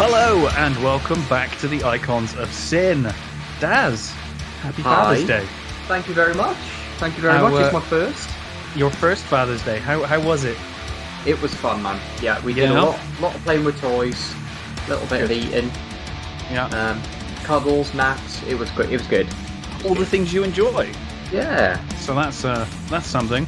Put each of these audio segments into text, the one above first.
Hello and welcome back to the Icons of Sin. Daz, happy Father's Day. Thank you very much. Thank you very much. It's my first. Your first Father's Day. How was it? It was fun, man. Yeah, we did a lot of playing with toys, a little bit of eating. Yeah. Cuddles, naps. It was good. It was good. All the things you enjoy. Yeah. So that's something.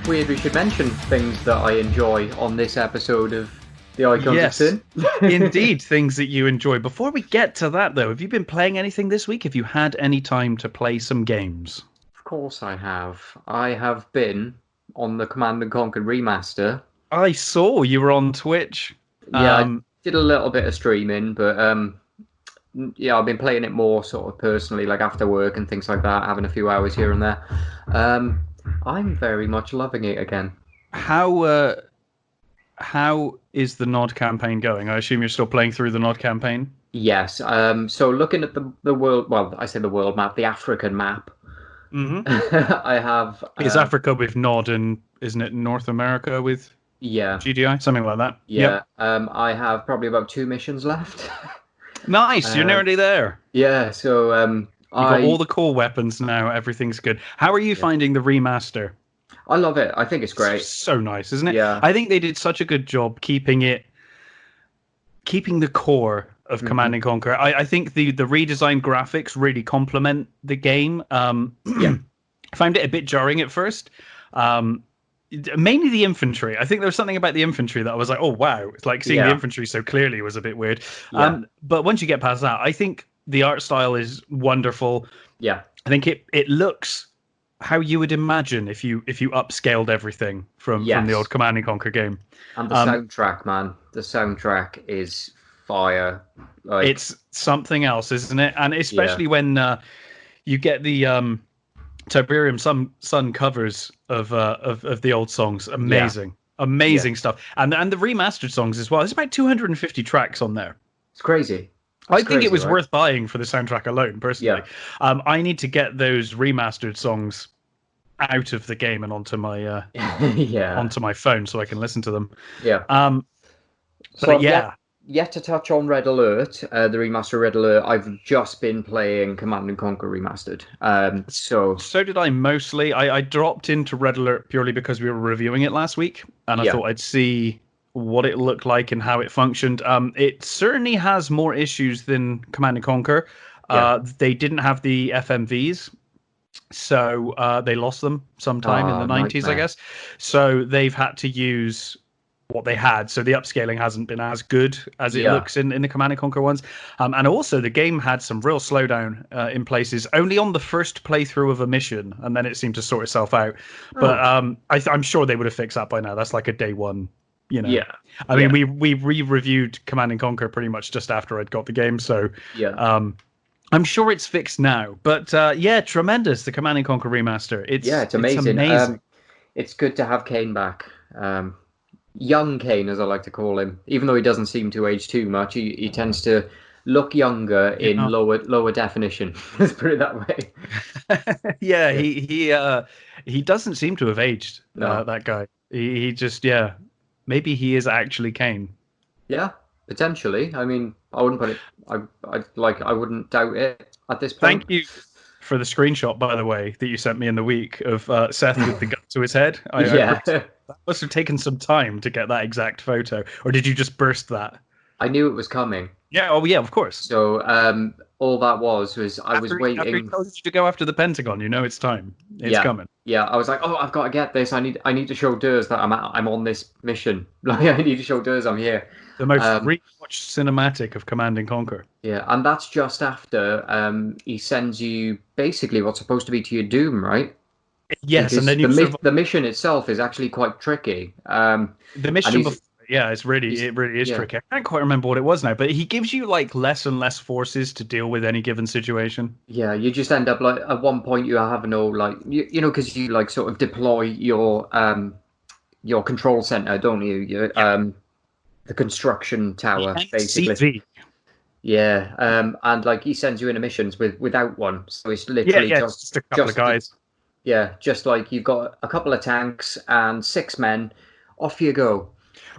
Weird we should mention things that I enjoy on this episode of the Icons of Sin. Indeed, things that you enjoy. Before we get to that, though, have you been playing anything this week? Have you had any time to play some games? Of course I have. I have been on the Command & Conquer remaster. I saw you were on Twitch. Yeah, I did a little bit of streaming, but yeah, I've been playing it more sort of personally, like after work and things like that, having a few hours here and there. I'm very much loving it again. How is the Nod campaign going? I assume you're still playing through the Nod campaign? Yes. So looking at the world, well, I say the world map, the African map. Mm-hmm. I have. Is Africa with Nod and isn't it North America with GDI? Something like that. Yeah. Yep. I have probably about 2 missions left. Nice. You're nearly there. Yeah. So you've got all the core weapons now. Everything's good. How are you finding the remaster? I love it. I think it's great. It's so nice, isn't it? Yeah. I think they did such a good job keeping the core of Command & Conquer. I think the redesigned graphics really complement the game. I found it a bit jarring at first. Mainly the infantry. I think there was something about the infantry that I was like, oh, wow. It's like seeing the infantry so clearly was a bit weird. Yeah. But once you get past that, I think the art style is wonderful. Yeah. I think it looks how you would imagine if you upscaled everything from the old Command & Conquer game. And the soundtrack, man. The soundtrack is fire. Like, it's something else, isn't it? And especially when you get the Tiberium Sun covers of the old songs. Amazing stuff. And the remastered songs as well. There's about 250 tracks on there. It's crazy. I think it was worth buying for the soundtrack alone, personally. Yeah. I need to get those remastered songs out of the game and onto my onto my phone so I can listen to them. Yeah. Yet to touch on Red Alert, the remaster Red Alert. I've just been playing Command & Conquer Remastered. So did I mostly. I dropped into Red Alert purely because we were reviewing it last week, and I thought I'd see what it looked like and how it functioned. It certainly has more issues than Command & Conquer. They didn't have the FMVs, so they lost them sometime in the 90s, I guess. So they've had to use what they had. So the upscaling hasn't been as good as it looks in the Command & Conquer ones. And also the game had some real slowdown in places, only on the first playthrough of a mission, and then it seemed to sort itself out. But I'm sure they would have fixed that by now. That's like a day one. You know, I mean, we re-reviewed Command & Conquer pretty much just after I'd got the game, so I'm sure it's fixed now. But tremendous, the Command & Conquer remaster. It's amazing. It's amazing. It's good to have Kane back. Young Kane, as I like to call him, even though he doesn't seem to age too much, he tends to look younger in lower definition. Let's put it that way. He doesn't seem to have aged. That guy. He just maybe he is actually Kane. Yeah, potentially. I mean, I wouldn't put it. I wouldn't doubt it at this point. Thank you for the screenshot, by the way, that you sent me in the week of Seth with the gun to his head. That must have taken some time to get that exact photo, or did you just burst that? I knew it was coming. Yeah. Oh, yeah. Of course. So all that was I was waiting. After he told you to go after the Pentagon, you know it's time. It's coming. Yeah, I was like, oh, I've got to get this. I need to show Durs that I'm on this mission. Like, I need to show Durs I'm here. The most rewatched cinematic of Command & Conquer. Yeah, and that's just after he sends you basically what's supposed to be to your doom, right? Yes, because and then the mission itself is actually quite tricky. The mission before. Yeah, it really is tricky. I can't quite remember what it was now, but he gives you like less and less forces to deal with any given situation. Yeah, you just end up like at one point you have no like you know because you like sort of deploy your control center, don't you? The construction tower, basically. Yeah, and like he sends you into missions without one, so it's literally just a couple of guys. Yeah, just like you've got a couple of tanks and 6 men, off you go.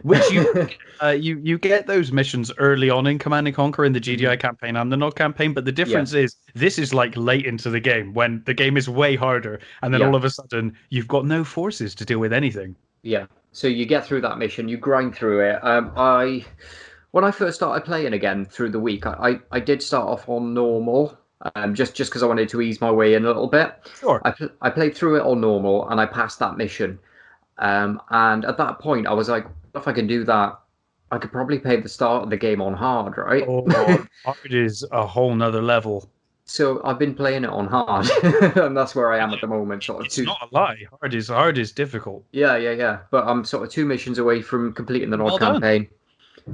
Which you get those missions early on in Command and Conquer in the GDI campaign and the Nod campaign, but the difference is this is like late into the game when the game is way harder, and then all of a sudden you've got no forces to deal with anything. Yeah. So you get through that mission, you grind through it. When I first started playing again through the week, I did start off on normal, just because I wanted to ease my way in a little bit. Sure. I played through it on normal, and I passed that mission. And at that point, I was like, if I can do that, I could probably play the start of the game on hard, right? Oh, hard is a whole nother level. So I've been playing it on hard, and that's where I am at the moment. It's not a lie. Hard is difficult. Yeah. But I'm sort of 2 missions away from completing the Nod campaign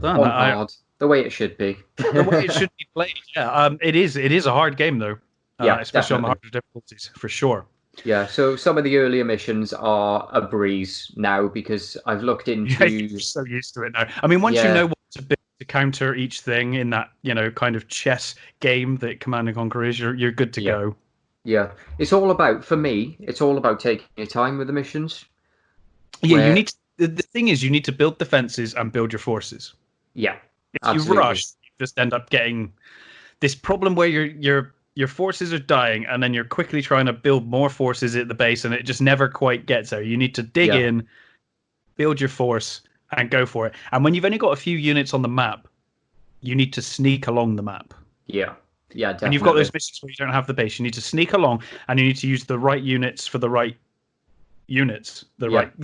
on hard, the way it should be. The way it should be played. Yeah. It is a hard game though. Especially on the harder difficulties for sure. Yeah, so some of the earlier missions are a breeze now because I've looked into. Yeah, you're so used to it now. I mean, once you know what to do to counter each thing in that kind of chess game that Command and Conquer is, you're good to go. Yeah, it's all about taking your time with the missions. Yeah, you need to, the thing is, you need to build defenses and build your forces. Yeah, if you rush, you just end up getting this problem where your forces are dying, and then you're quickly trying to build more forces at the base, and it just never quite gets there. You need to dig in, build your force, and go for it. And when you've only got a few units on the map, you need to sneak along the map. Yeah, definitely. And you've got those missions where you don't have the base. You need to sneak along, and you need to use the right units for the right units,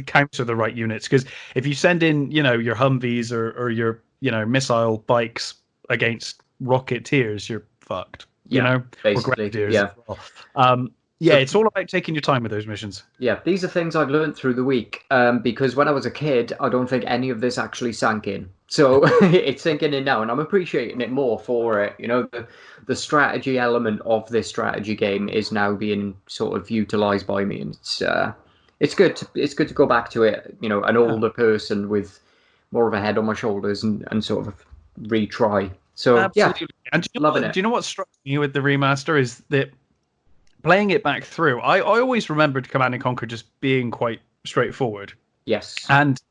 counter the right units. Because if you send in, your Humvees or your, missile bikes against Rocketeers, you're fucked. Basically, it's all about taking your time with those missions. Yeah, these are things I've learned through the week, because when I was a kid, I don't think any of this actually sank in. So it's sinking in now, and I'm appreciating it more for it. The strategy element of this strategy game is now being sort of utilized by me, and it's good to go back to it. An older person with more of a head on my shoulders and sort of retry. So absolutely. And do you know what struck me with the remaster is that playing it back through, I always remembered Command and Conquer just being quite straightforward. Yes. And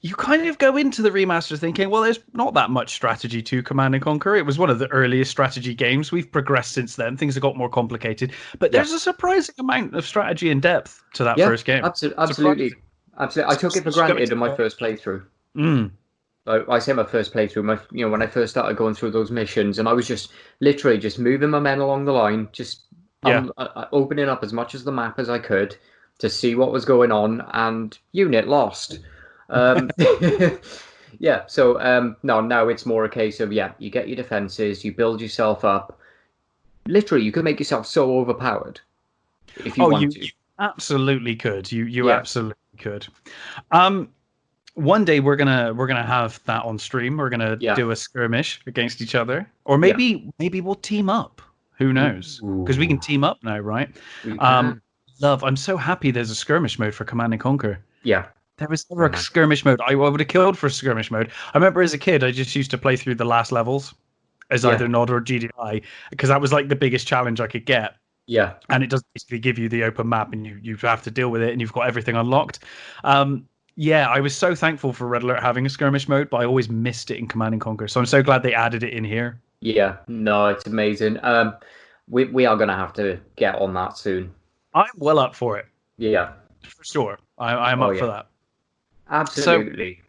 you kind of go into the remaster thinking, well, there's not that much strategy to Command and Conquer. It was one of the earliest strategy games. We've progressed since then. Things have got more complicated. But there's a surprising amount of strategy and depth to that first game. Absolutely. I took it for granted in my first playthrough. I say my first playthrough, when I first started going through those missions, and I was just literally just moving my men along the line, just opening up as much as the map as I could to see what was going on, and unit lost. So now it's more a case of, you get your defenses, you build yourself up. Literally, you could make yourself so overpowered if you want to. You absolutely could. You absolutely could. One day we're gonna have that on stream. We're gonna do a skirmish against each other, or maybe we'll team up. Who knows? Because we can team up now, right? I'm so happy there's a skirmish mode for Command and Conquer. Yeah, there was never a skirmish mode. I would have killed for skirmish mode. I remember as a kid, I just used to play through the last levels as either Nod or GDI because that was like the biggest challenge I could get. Yeah, and it does basically give you the open map, and you have to deal with it, and you've got everything unlocked. I was so thankful for Red Alert having a skirmish mode, but I always missed it in Command and Conquer. So I'm so glad they added it in here. Yeah, no, it's amazing. We are going to have to get on that soon. I'm well up for it. Yeah, for sure. I'm up for that. Absolutely. So,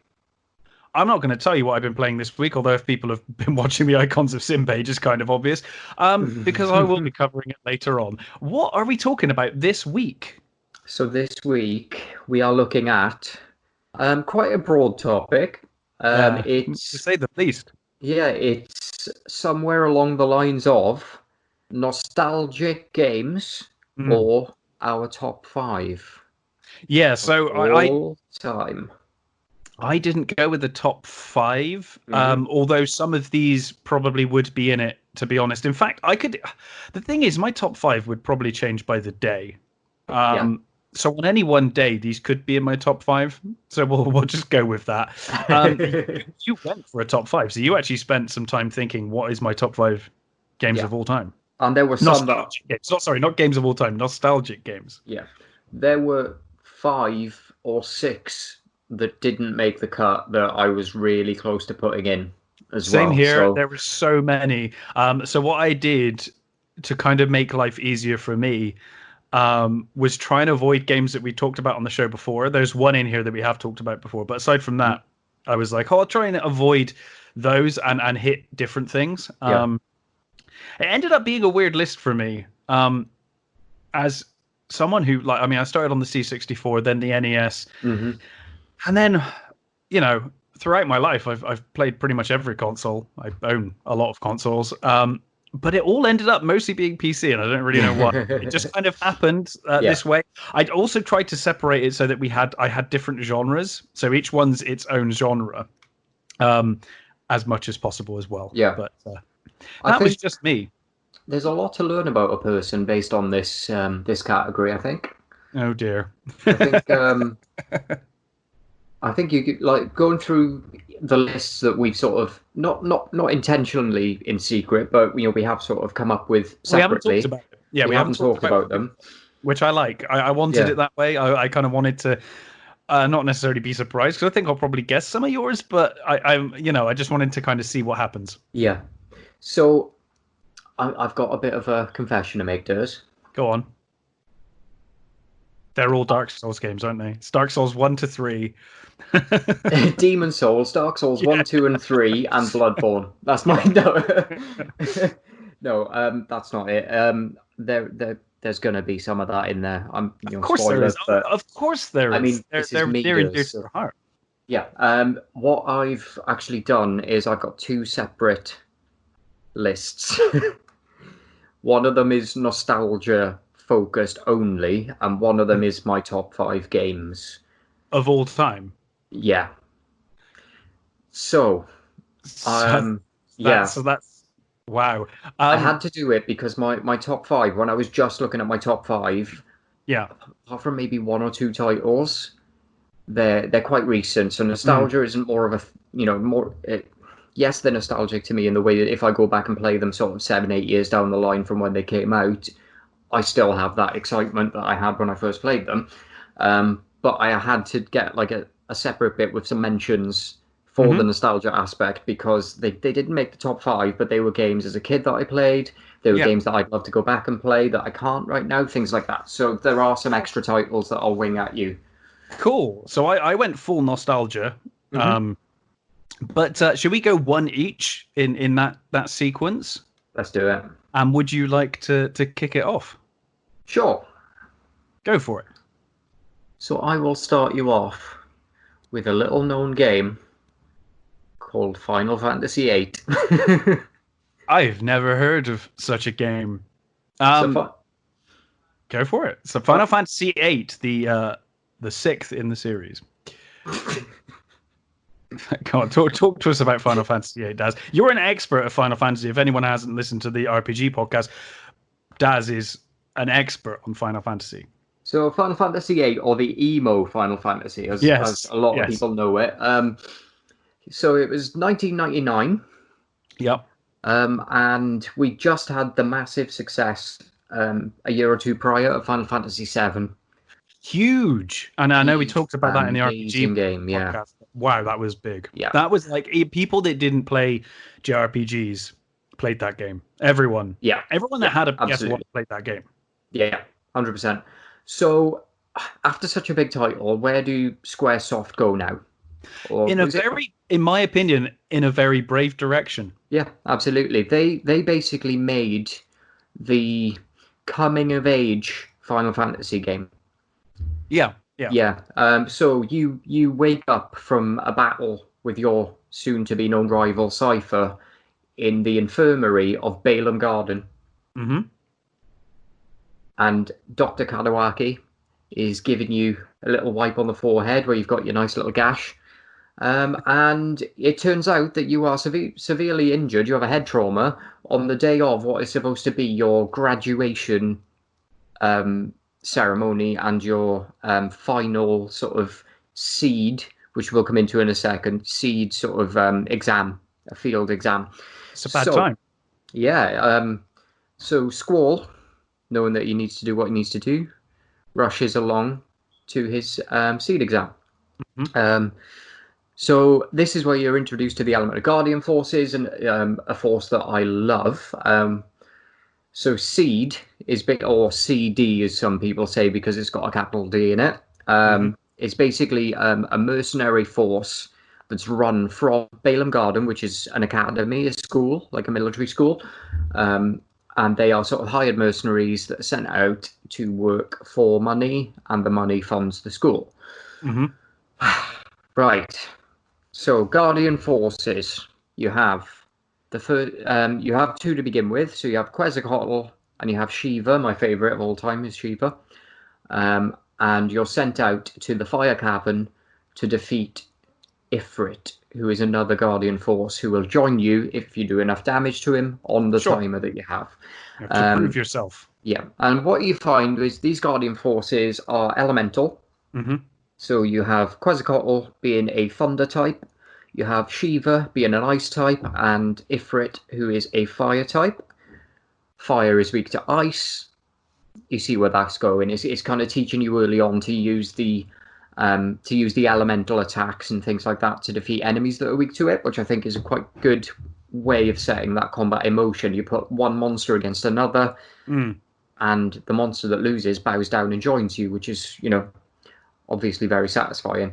I'm not going to tell you what I've been playing this week, although if people have been watching the Icons of Sin page, it's kind of obvious, because I will be covering it later on. What are we talking about this week? So this week we are looking at quite a broad topic. It's, to say the least. Yeah, it's somewhere along the lines of nostalgic games or our top 5. Yeah, so all time. I didn't go with the top 5, although some of these probably would be in it, to be honest. In fact, the thing is, my top 5 would probably change by the day. So on any one day, these could be in my top 5. So we'll just go with that. You went for a top 5, so you actually spent some time thinking, what is my top 5 games of all time? And there were some not games of all time, nostalgic games. Yeah, there were 5 or 6 that didn't make the cut that I was really close to putting in as Same well. here. So There were so many. So what I did to kind of make life easier for me was try and avoid games that we talked about on the show before. There's one in here that we have talked about before, but aside from that, I was like, oh, I'll try and avoid those and hit different things. yeah, It ended up being a weird list for me. As someone who, like, I mean, I started on the C64, then the NES, hmm and then, you know, throughout my life, I've played pretty much every console. I own a lot of consoles. But it all ended up mostly being PC, and I don't really know why. It just kind of happened yeah, this way. I'd also tried to separate it so that I had different genres, so each one's its own genre, as much as possible as well. yeah. But I that was think just me. there's a lot to learn about a person based on this category. I think. Oh dear. I think I think you could, like, going through the lists that we've sort of not intentionally in secret, but we have sort of come up with We haven't talked separately. about it. Yeah, We we haven't haven't talked talked about about them. which I like. I wanted Yeah, it that way. I kind of wanted to not necessarily be surprised because I think I'll probably guess some of yours, but I just wanted to kind of see what happens. yeah. So I've got a bit of a confession to make, Durs. Go on. They're all Dark Souls games, aren't they? It's Dark Souls 1 to 3. Demon Souls, Dark Souls Yeah. 1, 2, and 3, and Bloodborne. That's my no. No, that's not it. There's gonna be some of that in there. I'm, Of course there spoiler, is. but Of course there I is. mean, They're this is they're me, they're in dear Durs. to your heart. Yeah. What I've actually done is I've got two separate lists. One of them is nostalgia focused only, and one of them is my top 5 games. Of all time. Yeah. So, So yeah, that's wow. I had to do it because my top 5, when I was just looking at my top 5, Yeah. apart from maybe one or two titles, they're quite recent. So nostalgia isn't more of a, more. Yes, they're nostalgic to me in the way that if I go back and play them sort of 7, 8 years down the line from when they came out, I still have that excitement that I had when I first played them. But I had to get like a separate bit with some mentions for the nostalgia aspect because they didn't make the top 5, but they were games as a kid that I played. They were Yeah. games that I'd love to go back and play that I can't right now, things like that. So there are some extra titles that I'll wing at you. Cool. So I went full nostalgia. But should we go one each in that sequence? Let's do it. And would you like to kick it off? Sure. Go for it. So I will start you off with a little known game called Final Fantasy VIII. I've never heard of such a game. So Go for it. So Final Fantasy VIII, the sixth in the series. Come on, talk to us about Final Fantasy VIII, Daz. You're an expert at Final Fantasy. If anyone hasn't listened to the RPG podcast, Daz is an expert on Final Fantasy. So Final Fantasy VIII, or the emo Final Fantasy, as a lot of people know it. So it was 1999. Yep. And we just had the massive success a year or two prior of Final Fantasy VII. Huge. And I know we talked about that in the Amazing RPG game, podcast. yeah. Wow, that was big. Yeah. That was like people that didn't play JRPGs played that game. Everyone. Yeah. Everyone that had a absolutely. PS1 played that game. Yeah, 100%. So after such a big title, where do Squaresoft go now? In my opinion, in a very brave direction. Yeah, absolutely. They basically made the coming of age Final Fantasy game. Yeah. So you wake up from a battle with your soon-to-be known rival Cypher in the infirmary of Balaam Garden. Mm-hmm. And Dr. Kadawaki is giving you a little wipe on the forehead where you've got your nice little gash. And it turns out that you are severely injured. You have a head trauma on the day of what is supposed to be your graduation ceremony and your final sort of seed, which we'll come into in a second, seed sort of exam, a field exam. It's a bad time. Yeah. So Squall, knowing that he needs to do what he needs to do, rushes along to his seed exam. So this is where you're introduced to the element of Guardian Forces, and a force that I love. So Seed is big, or CD as some people say, because it's got a capital D in it. It's basically a mercenary force that's run from Balaam Garden, which is an academy, a school, like a military school. And they are sort of hired mercenaries that are sent out to work for money, and the money funds the school. Right. So Guardian Forces, you have you have two to begin with. So you have Quetzalcoatl and you have Shiva. My favorite of all time is Shiva. And you're sent out to the Fire Cavern to defeat Ifrit, who is another Guardian Force who will join you if you do enough damage to him on the timer that you have. You have to prove yourself. Yeah. And what you find is these Guardian Forces are elemental. So you have Quetzalcoatl being a thunder type, you have Shiva being an ice type, and Ifrit, who is a fire type. Fire is weak to ice. You see where that's going. It's kind of teaching you early on to use the elemental attacks and things like that to defeat enemies that are weak to it, which I think is a quite good way of setting that combat emotion. You put one monster against another, and the monster that loses bows down and joins you, which is, obviously very satisfying.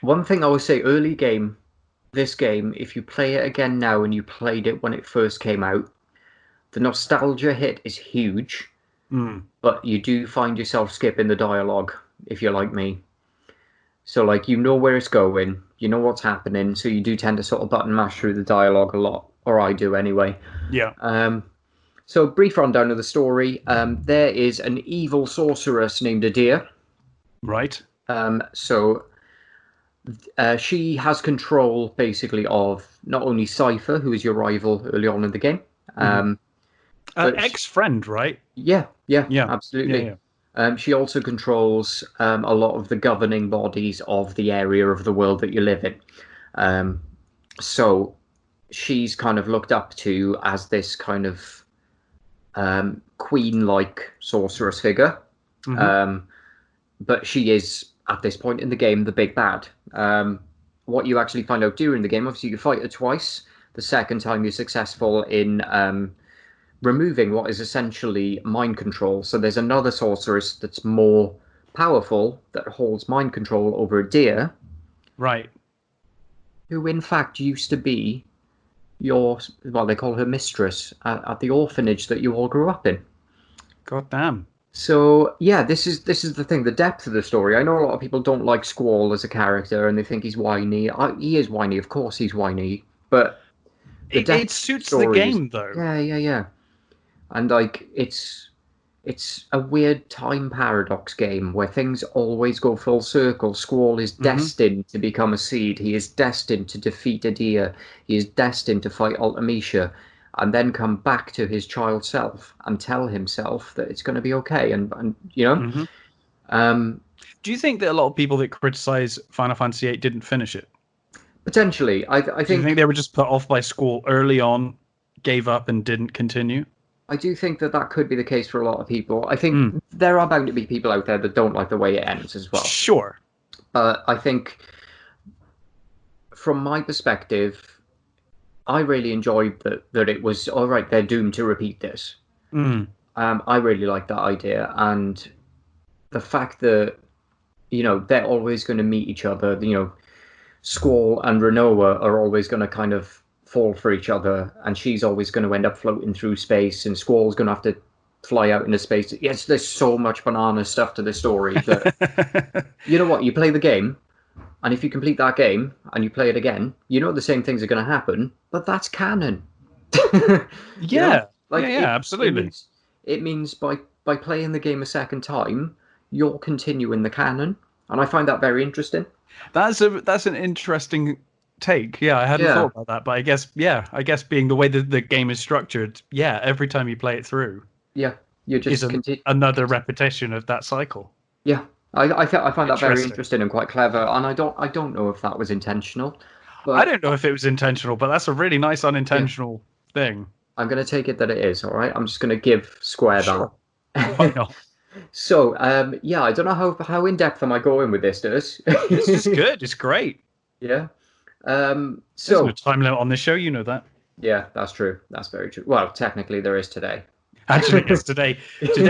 One thing I would say, early game, this game, if you play it again now and you played it when it first came out, the nostalgia hit is huge, but you do find yourself skipping the dialogue if you're like me. So, like, you know where it's going, you know what's happening, so you do tend to sort of button mash through the dialogue a lot, or I do anyway. Yeah. So, brief rundown of the story. There is an evil sorceress named Adir. Right. So she has control, basically, of not only Cypher, who is your rival early on in the game. Ex-friend, right? Yeah, absolutely. Yeah. She also controls a lot of the governing bodies of the area of the world that you live in. So she's kind of looked up to as this kind of queen-like sorceress figure. But she is, at this point in the game, the big bad. What you actually find out during the game, obviously you fight her twice. The second time you're successful in removing what is essentially mind control. So there's another sorceress that's more powerful that holds mind control over a deer. Right. Who in fact used to be they call her mistress at the orphanage that you all grew up in. God damn. So yeah, this is the thing, the depth of the story. I know a lot of people don't like Squall as a character and they think he's whiny. He is whiny, of course he's whiny, but it suits the game though. Yeah. And like it's a weird time paradox game where things always go full circle. Squall is destined to become a seed. He is destined to defeat Adir. He is destined to fight Ultimecia, and then come back to his child self and tell himself that it's going to be okay. And do you think that a lot of people that criticize Final Fantasy VIII didn't finish it? Potentially. I think. Do you think they were just put off by Squall early on, gave up and didn't continue? I do think that could be the case for a lot of people. I think there are bound to be people out there that don't like the way it ends as well. Sure. I think from my perspective, I really enjoyed that it was, all right, they're doomed to repeat this. I really like that idea. And the fact that, they're always going to meet each other, Squall and Renoa are always going to kind of fall for each other, and she's always going to end up floating through space, and Squall's going to have to fly out into space. Yes, there's so much banana stuff to this story that, you know what, you play the game, and if you complete that game, and you play it again, the same things are going to happen, but that's canon. Yeah, absolutely. It means by playing the game a second time, you're continuing the canon, and I find that very interesting. That's an interesting take. Yeah, I hadn't thought about that, but I guess being the way that the game is structured, every time you play it through, you're just another repetition of that cycle. Yeah, I find that very interesting and quite clever, and I don't know if that was intentional. But I don't know if it was intentional, but that's a really nice unintentional thing. I'm going to take it that it is. All right, I'm just going to give Square that. Why not? So, yeah, I don't know how in depth am I going with this, Durs? This is good. It's great. Yeah. There's no So, time limit on this show. You know that. yeah, that's true. That's very true. Well, technically there is today. Actually, yes. Today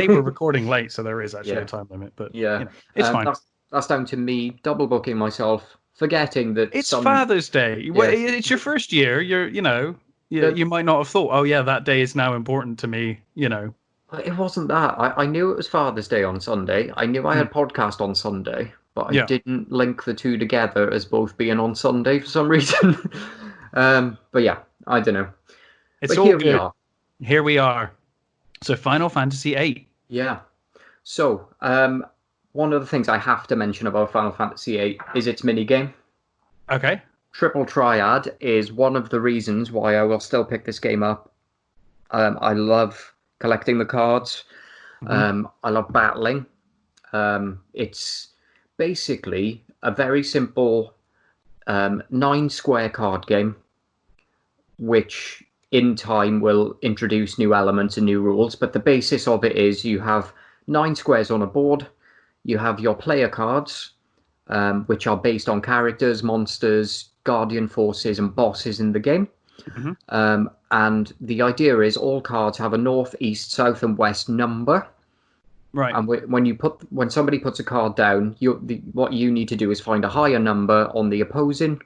we're recording late, so there is actually a Yeah, time limit. But yeah. it's fine. That's down to me double booking myself, forgetting that It's Father's Day. yes, It's your first year. that You might not have thought, oh yeah, that day is now important to me. it wasn't that. I knew it was Father's Day on Sunday. I knew I Hmm. had podcast on Sunday, but I Yeah, didn't link the two together as both being on Sunday for some reason. But yeah, I don't know. it's But all here we good. are. Here we are. So Final Fantasy VIII. Yeah. So, one of the things I have to mention about Final Fantasy VIII is its minigame. Okay. Triple Triad is one of the reasons why I will still pick this game up. I love collecting the cards. Hmm. I love battling. It's basically a very simple 9 square card game, which in time will introduce new elements and new rules. But the basis of it is you have 9 squares on a board. You have your player cards, which are based on characters, monsters, guardian forces, and bosses in the game. Hmm. And the idea is all cards have a north, east, south, and west number. Right. And when somebody puts a card down, what you need to do is find a higher number on the opposing.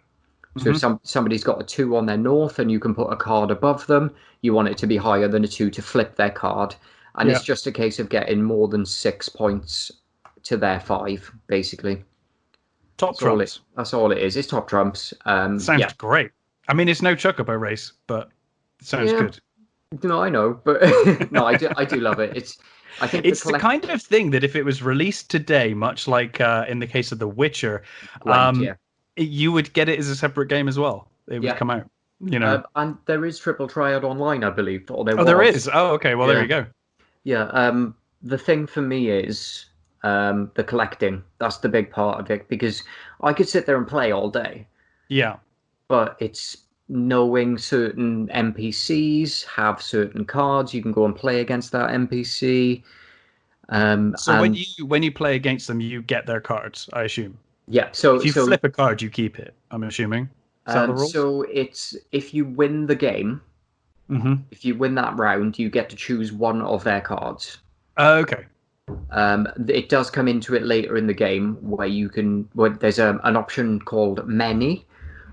So if Hmm. somebody's got a 2 on their north and you can put a card above them, you want it to be higher than a 2 to flip their card. And Yeah. it's just a case of getting more than 6 points to their 5, basically. Top trumps. That's all it is. It's top trumps. Sounds Yeah, great. I mean, it's no Chocobo race, but it sounds yeah. good. No, I know, but no, I do love it. I think It's the kind of thing that if it was released today, much like in the case of The Witcher, Gwent, yeah, you would get it as a separate game as well. It would yeah. come out, you know. And there is Triple Triad online, I believe, or there Oh, there was. is. Oh, okay. Well, there Yeah, you go. yeah. The thing for me is the collecting. That's the big part of it because I could sit there and play all day, Yeah. but it's knowing certain NPCs have certain cards. You can go and play against that NPC. So when And you play against them, you get their cards, I assume. yeah, If you flip a card, you keep it. I'm assuming. Is that the rules? so it's if you win the game, Mm-hmm. if you win that round, you get to choose one of their cards. Okay. It does come into it later in the game where there's an option called many,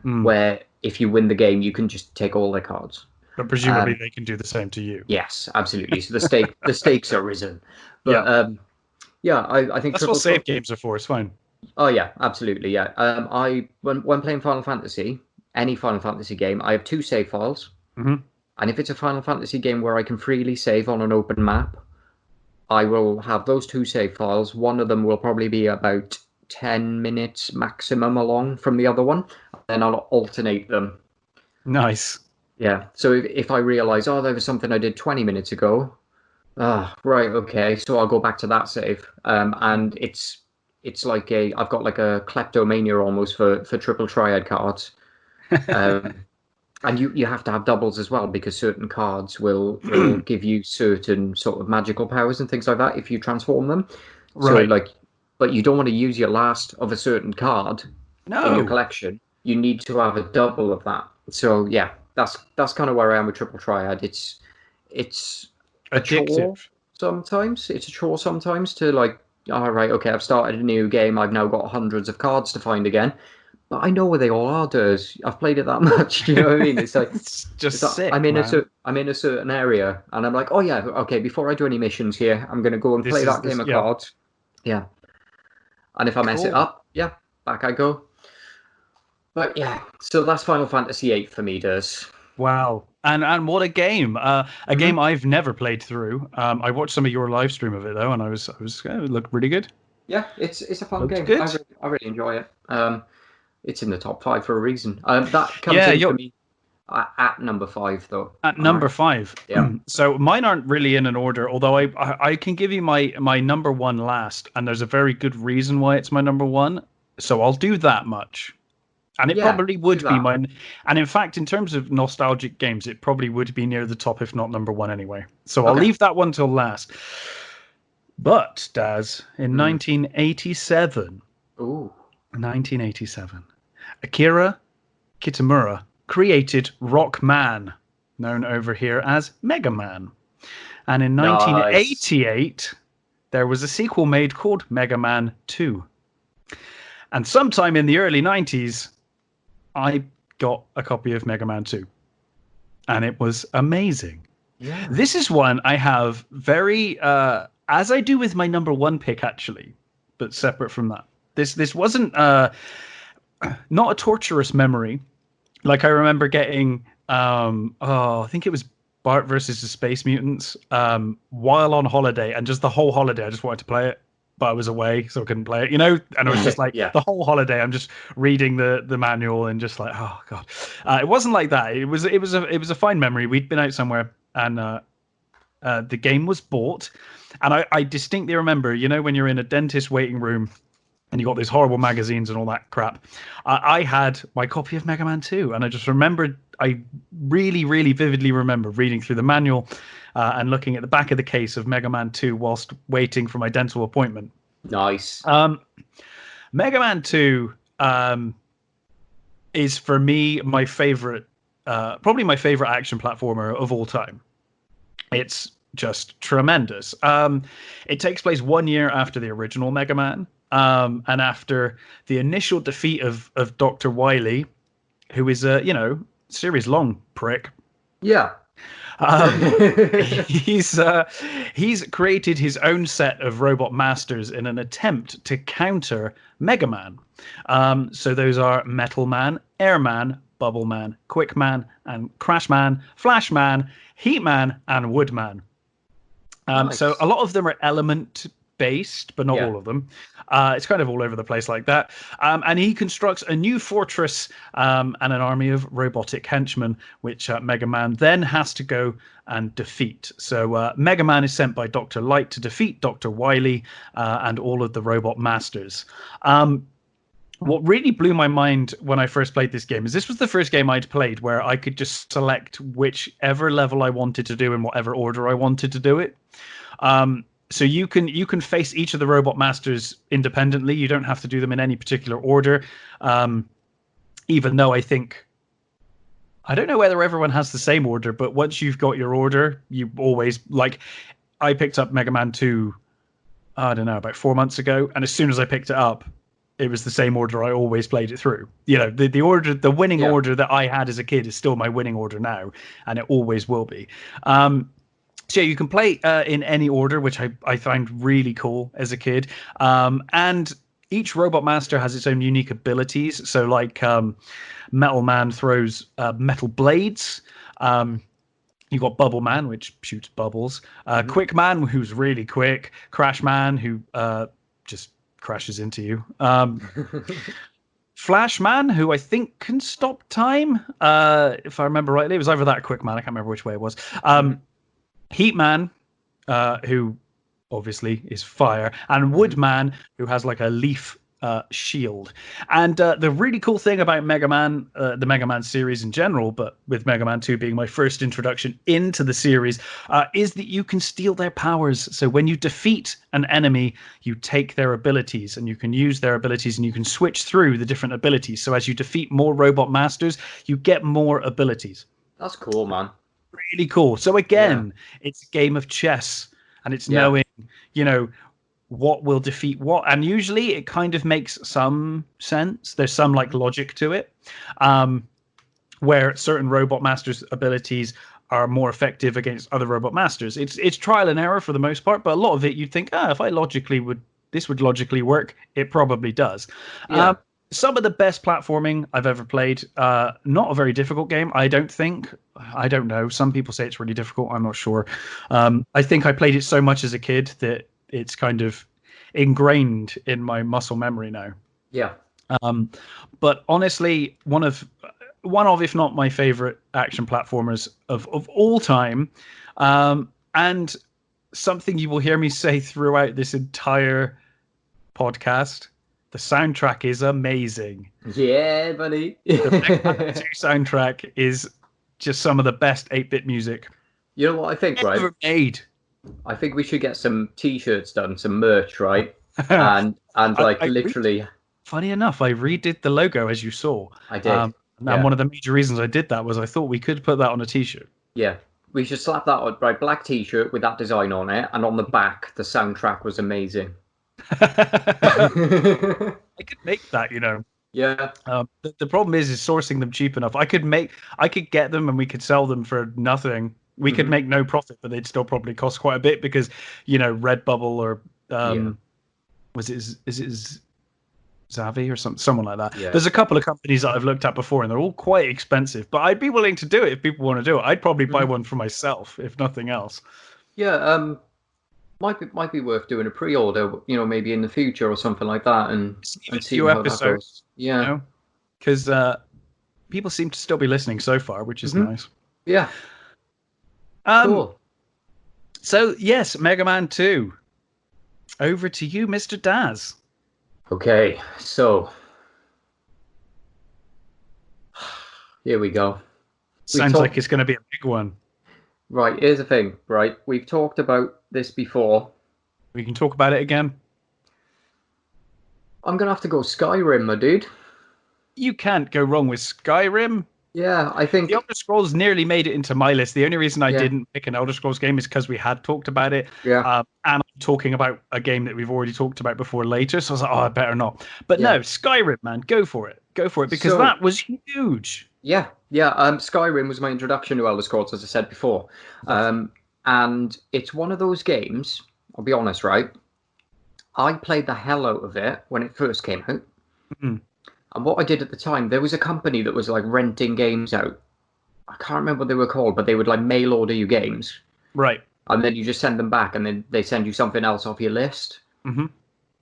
Mm. where if you win the game, you can just take all their cards. But presumably they can do the same to you. Yes, absolutely. So the stakes are risen. Yeah. But yeah, I think That's what save games are for. It's fine. Oh yeah, absolutely. Yeah. When playing Final Fantasy, any Final Fantasy game, I have 2 save files, Mm-hmm. and if it's a Final Fantasy game where I can freely save on an open map, I will have those 2 save files. One of them will probably be about 10 minutes maximum along from the other one. Then I'll alternate them. Nice. Yeah. So if I realize, oh, there was something I did 20 minutes ago. Ah, right. Okay. So I'll go back to that save. And it's like I've got like a kleptomania almost for triple triad cards. Um, and you have to have doubles as well because certain cards will give you certain sort of magical powers and things like that if you transform them. So Right. but you don't want to use your last of a certain card in your No. collection. You need to have a double of that. So yeah, that's kind of where I am with triple triad. It's a chore Addictive. sometimes. It's a chore sometimes to like. All right, okay, I've started a new game. I've now got hundreds of cards to find again. But I know where they all are, Durs. I've played it that much. Do you know what I mean? It's like It's just like sick, man. I'm in a certain area, and I'm like, oh yeah, okay. Before I do any missions here, I'm gonna go and This play is that this. game of Yeah. cards. Yeah, and if I mess it Cool. up, yeah, back I go. But yeah, so that's Final Fantasy VIII for me, Durs. Wow. And what a game. A game I've never played through. I watched some of your live stream of it though, and it looked really good. Yeah, it's a fun Looked game. good. I really enjoy it. It's in the top 5 for a reason. That comes Yeah, in for you're me at number 5 though. at All right. number 5. Yeah. So mine aren't really in an order, although I can give you my number one last, and there's a very good reason why it's my number one. So I'll do that much. And it Yeah, probably do would be that. mine. And in fact, in terms of nostalgic games, it probably would be near the top, if not number one anyway. So I'll Okay. leave that one till last. But, Daz, in 1987, Ooh. 1987, Akira Kitamura created Rockman, known over here as Mega Man. And in Nice. 1988, there was a sequel made called Mega Man 2. And sometime in the early 90s, I got a copy of Mega Man 2. And it was amazing. Yeah. This is one I have very, as I do with my number one pick, actually, but separate from that. This wasn't not a torturous memory. Like, I remember getting, I think it was Bart versus the Space Mutants while on holiday, and just the whole holiday I just wanted to play it, but I was away, so I couldn't play it, you know? And I was just like, the whole holiday I'm just reading the manual and just like, oh god. It wasn't like that. It was a fine memory. We'd been out somewhere, and the game was bought, and I distinctly remember, you know, when you're in a dentist waiting room and you got these horrible magazines and all that crap. I had my copy of Mega Man 2, and I just remembered, I really, really vividly remember reading through the manual and looking at the back of the case of Mega Man 2 whilst waiting for my dental appointment. Nice. Mega Man 2 is, for me, my favorite, probably my favorite action platformer of all time. It's just tremendous. It takes place 1 year after the original Mega Man. And after the initial defeat of Dr. Wily, who is a, series long prick. Yeah. He's created his own set of robot masters in an attempt to counter Mega Man. So those are Metal Man, Air Man, Bubble Man, Quick Man, and Crash Man, Flash Man, Heat Man, and Wood Man. Nice. So a lot of them are element based, but not all of them. It's kind of all over the place like that. And he constructs a new fortress and an army of robotic henchmen, which Mega Man then has to go and defeat. So Mega Man is sent by Dr. Light to defeat Dr. Wily and all of the robot masters. What really blew my mind when I first played this game is this was the first game I'd played where I could just select whichever level I wanted to do in whatever order I wanted to do it. So you can face each of the robot masters independently. You don't have to do them in any particular order. Even though I don't know whether everyone has the same order, but once you've got your order, you always, like, I picked up Mega Man 2, I don't know, about 4 months ago, and as soon as I picked it up, it was the same order I always played it through. You know, the order, the winning order that I had as a kid is still my winning order now, and it always will be. So you can play in any order, which I find really cool as a kid. And each robot master has its own unique abilities. So like Metal Man throws metal blades. You got Bubble Man, which shoots bubbles. Quick Man, who's really quick. Crash Man, who just crashes into you. Flash Man, who I think can stop time. If I remember rightly, it was either that or Quick Man. I can't remember which way it was. Heat Man, who obviously is fire, and Wood Man, who has like a leaf shield. And the really cool thing about Mega Man, the Mega Man series in general, but with Mega Man 2 being my first introduction into the series, is that you can steal their powers. So when you defeat an enemy, you take their abilities, and you can use their abilities, and you can switch through the different abilities. So as you defeat more robot masters, you get more abilities. That's cool, man. Really cool. So again, it's a game of chess, and it's knowing, what will defeat what. And usually it kind of makes some sense. There's some like logic to it, where certain robot masters' abilities are more effective against other robot masters. It's trial and error for the most part, but a lot of it you'd think, if this would logically work. It probably does. Yeah. Some of the best platforming I've ever played. Not a very difficult game, I don't think. I don't know. Some people say it's really difficult. I'm not sure. I think I played it so much as a kid that it's kind of ingrained in my muscle memory now. Yeah. But honestly, one of, if not my favorite action platformers of all time. And something you will hear me say throughout this entire podcast. The soundtrack is amazing. Yeah, buddy. The Mega Man 2 soundtrack is just some of the best 8-bit music You know what I think, right? ever made. I think we should get some T-shirts done, some merch, right? I, And like I literally, funny enough, I redid the logo as you saw. I did. And Yeah, one of the major reasons I did that was I thought we could put that on a t-shirt. yeah. We should slap that on, right? Black T-shirt with that design on it, and on the back, the soundtrack was amazing. I could make that, you know. Yeah. The problem is sourcing them cheap enough. I could get them and we could sell them for nothing. We could Hmm. make no profit, but they'd still probably cost quite a bit because, you know, Redbubble or Yeah. is it Zavi or someone like that. Yeah. There's a couple of companies that I've looked at before and they're all quite expensive, but I'd be willing to do it if people want to do it. I'd probably buy Hmm. one for myself, if nothing else. Yeah. Might be worth doing a pre-order, you know, maybe in the future or something like that, and Even a see few how that goes. episodes, you Yeah. know, because people seem to still be listening so far, which is Hmm. nice. Yeah. Um, Cool. so yes, Mega Man 2. Over to you, Mr. Daz. Okay. So here we go. Sounds like it's going to be a big one. Right. Here's the thing. Right. We've talked about this before. We can talk about it again. I'm gonna have to go Skyrim, my dude. You can't go wrong with Skyrim. Yeah. I think. The Elder Scrolls nearly made it into my list. The only reason I Yeah. didn't pick an Elder Scrolls game is because we had talked about it. Yeah. And I'm talking about a game that we've already talked about before later. So I was like, oh, I better not. But Yeah. no, Skyrim, man, go for it. Go for it because So- that was huge. Yeah. Skyrim was my introduction to Elder Scrolls, as I said before. And it's one of those games. I'll be honest, right? I played the hell out of it when it first came out. Mhm. And what I did at the time, there was a company that was like renting games out. I can't remember what they were called, but they would like mail order you games, Right. and then you just send them back, and then they send you something else off your list. Hmm.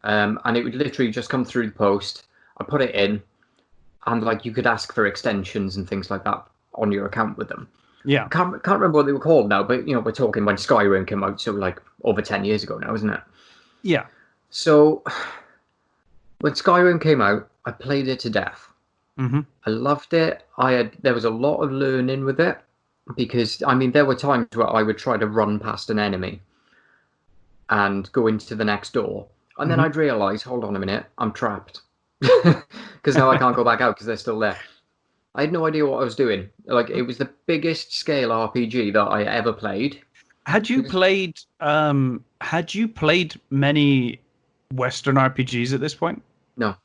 And it would literally just come through the post. I put it in, and like you could ask for extensions and things like that on your account with them. Yeah. Can't remember what they were called now, but you know we're talking when Skyrim came out, so like over 10 years ago now, isn't it? Yeah. So when Skyrim came out, I played it to death. Hmm. I loved it. There was a lot of learning with it because I mean there were times where I would try to run past an enemy and go into the next door, and then Mhm. I'd realise, hold on a minute, I'm trapped because now I can't go back out because they're still there. I had no idea what I was doing. Like it was the biggest scale RPG that I ever played. Had you played many Western RPGs at this point? No.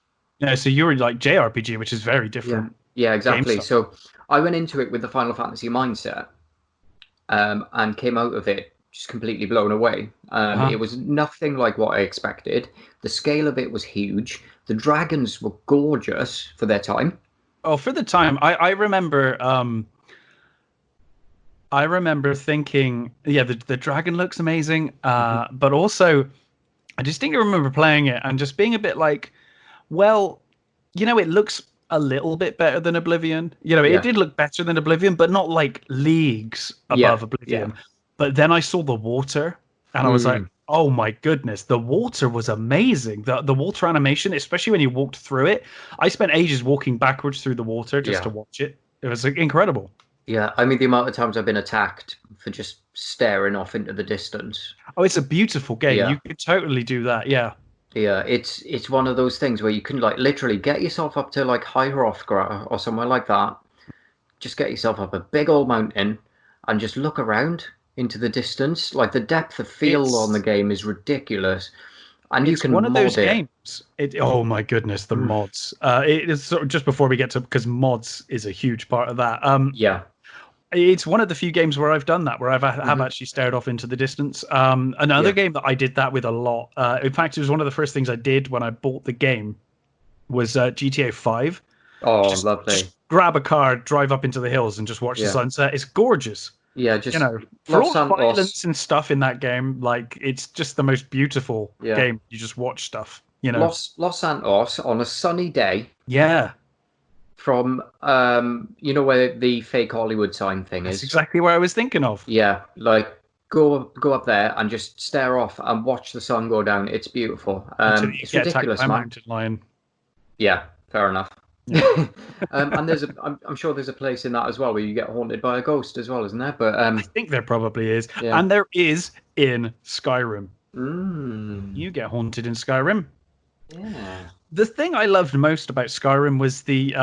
No, so you were like JRPG, which is very different. Yeah, exactly. game style. So I went into it with the Final Fantasy mindset, and came out of it just completely blown away. It was nothing like what I expected. The scale of it was huge. The dragons were gorgeous for their time. Oh, for the time, I remember thinking, yeah, the dragon looks amazing. But also I distinctly remember playing it and just being a bit like, well, you know, it looks a little bit better than Oblivion. You know, Yeah. it did look better than Oblivion, but not like leagues Yeah, above Oblivion. yeah. But then I saw the water and I was like, oh my goodness, the water was amazing. The water animation, especially when you walked through it. I spent ages walking backwards through the water just to watch it. It was like, incredible. Yeah, I mean the amount of times I've been attacked for just staring off into the distance. Oh, it's a beautiful game. Yeah. You could totally do that. Yeah. Yeah, it's one of those things where you can like literally get yourself up to like High Hrothgar or somewhere like that. Just get yourself up a big old mountain and just look around into the distance. Like the depth of field on the game is ridiculous, and you It's can one of those mod it. games. Oh my goodness, the mods. It is sort of just before we get to, because mods is a huge part of that. Yeah, It's one of the few games where I've done that, where have actually stared off into the distance. Another game that I did that with a lot. In fact, it was one of the first things I did when I bought the game. Was GTA 5. oh, lovely. Just grab a car, drive up into the hills, and just watch the sunset. It's gorgeous. Yeah, just You know, for Los all the Santos. violence and stuff in that game, like it's just the most beautiful game. You just watch stuff. You know, Los Santos on a sunny day yeah, from you know where the fake Hollywood sign thing that's is. exactly what I was thinking of. Yeah, like go up there and just stare off and watch the sun go down. It's beautiful. Until you It's get attacked ridiculous, by a man. mountain lion. Yeah, fair enough. Yeah. And I'm sure there's a place in that as well where you get haunted by a ghost as well, isn't there? But I think there probably is, yeah. and there is in Skyrim. Mm. You get haunted in Skyrim. Yeah. The thing I loved most about Skyrim was the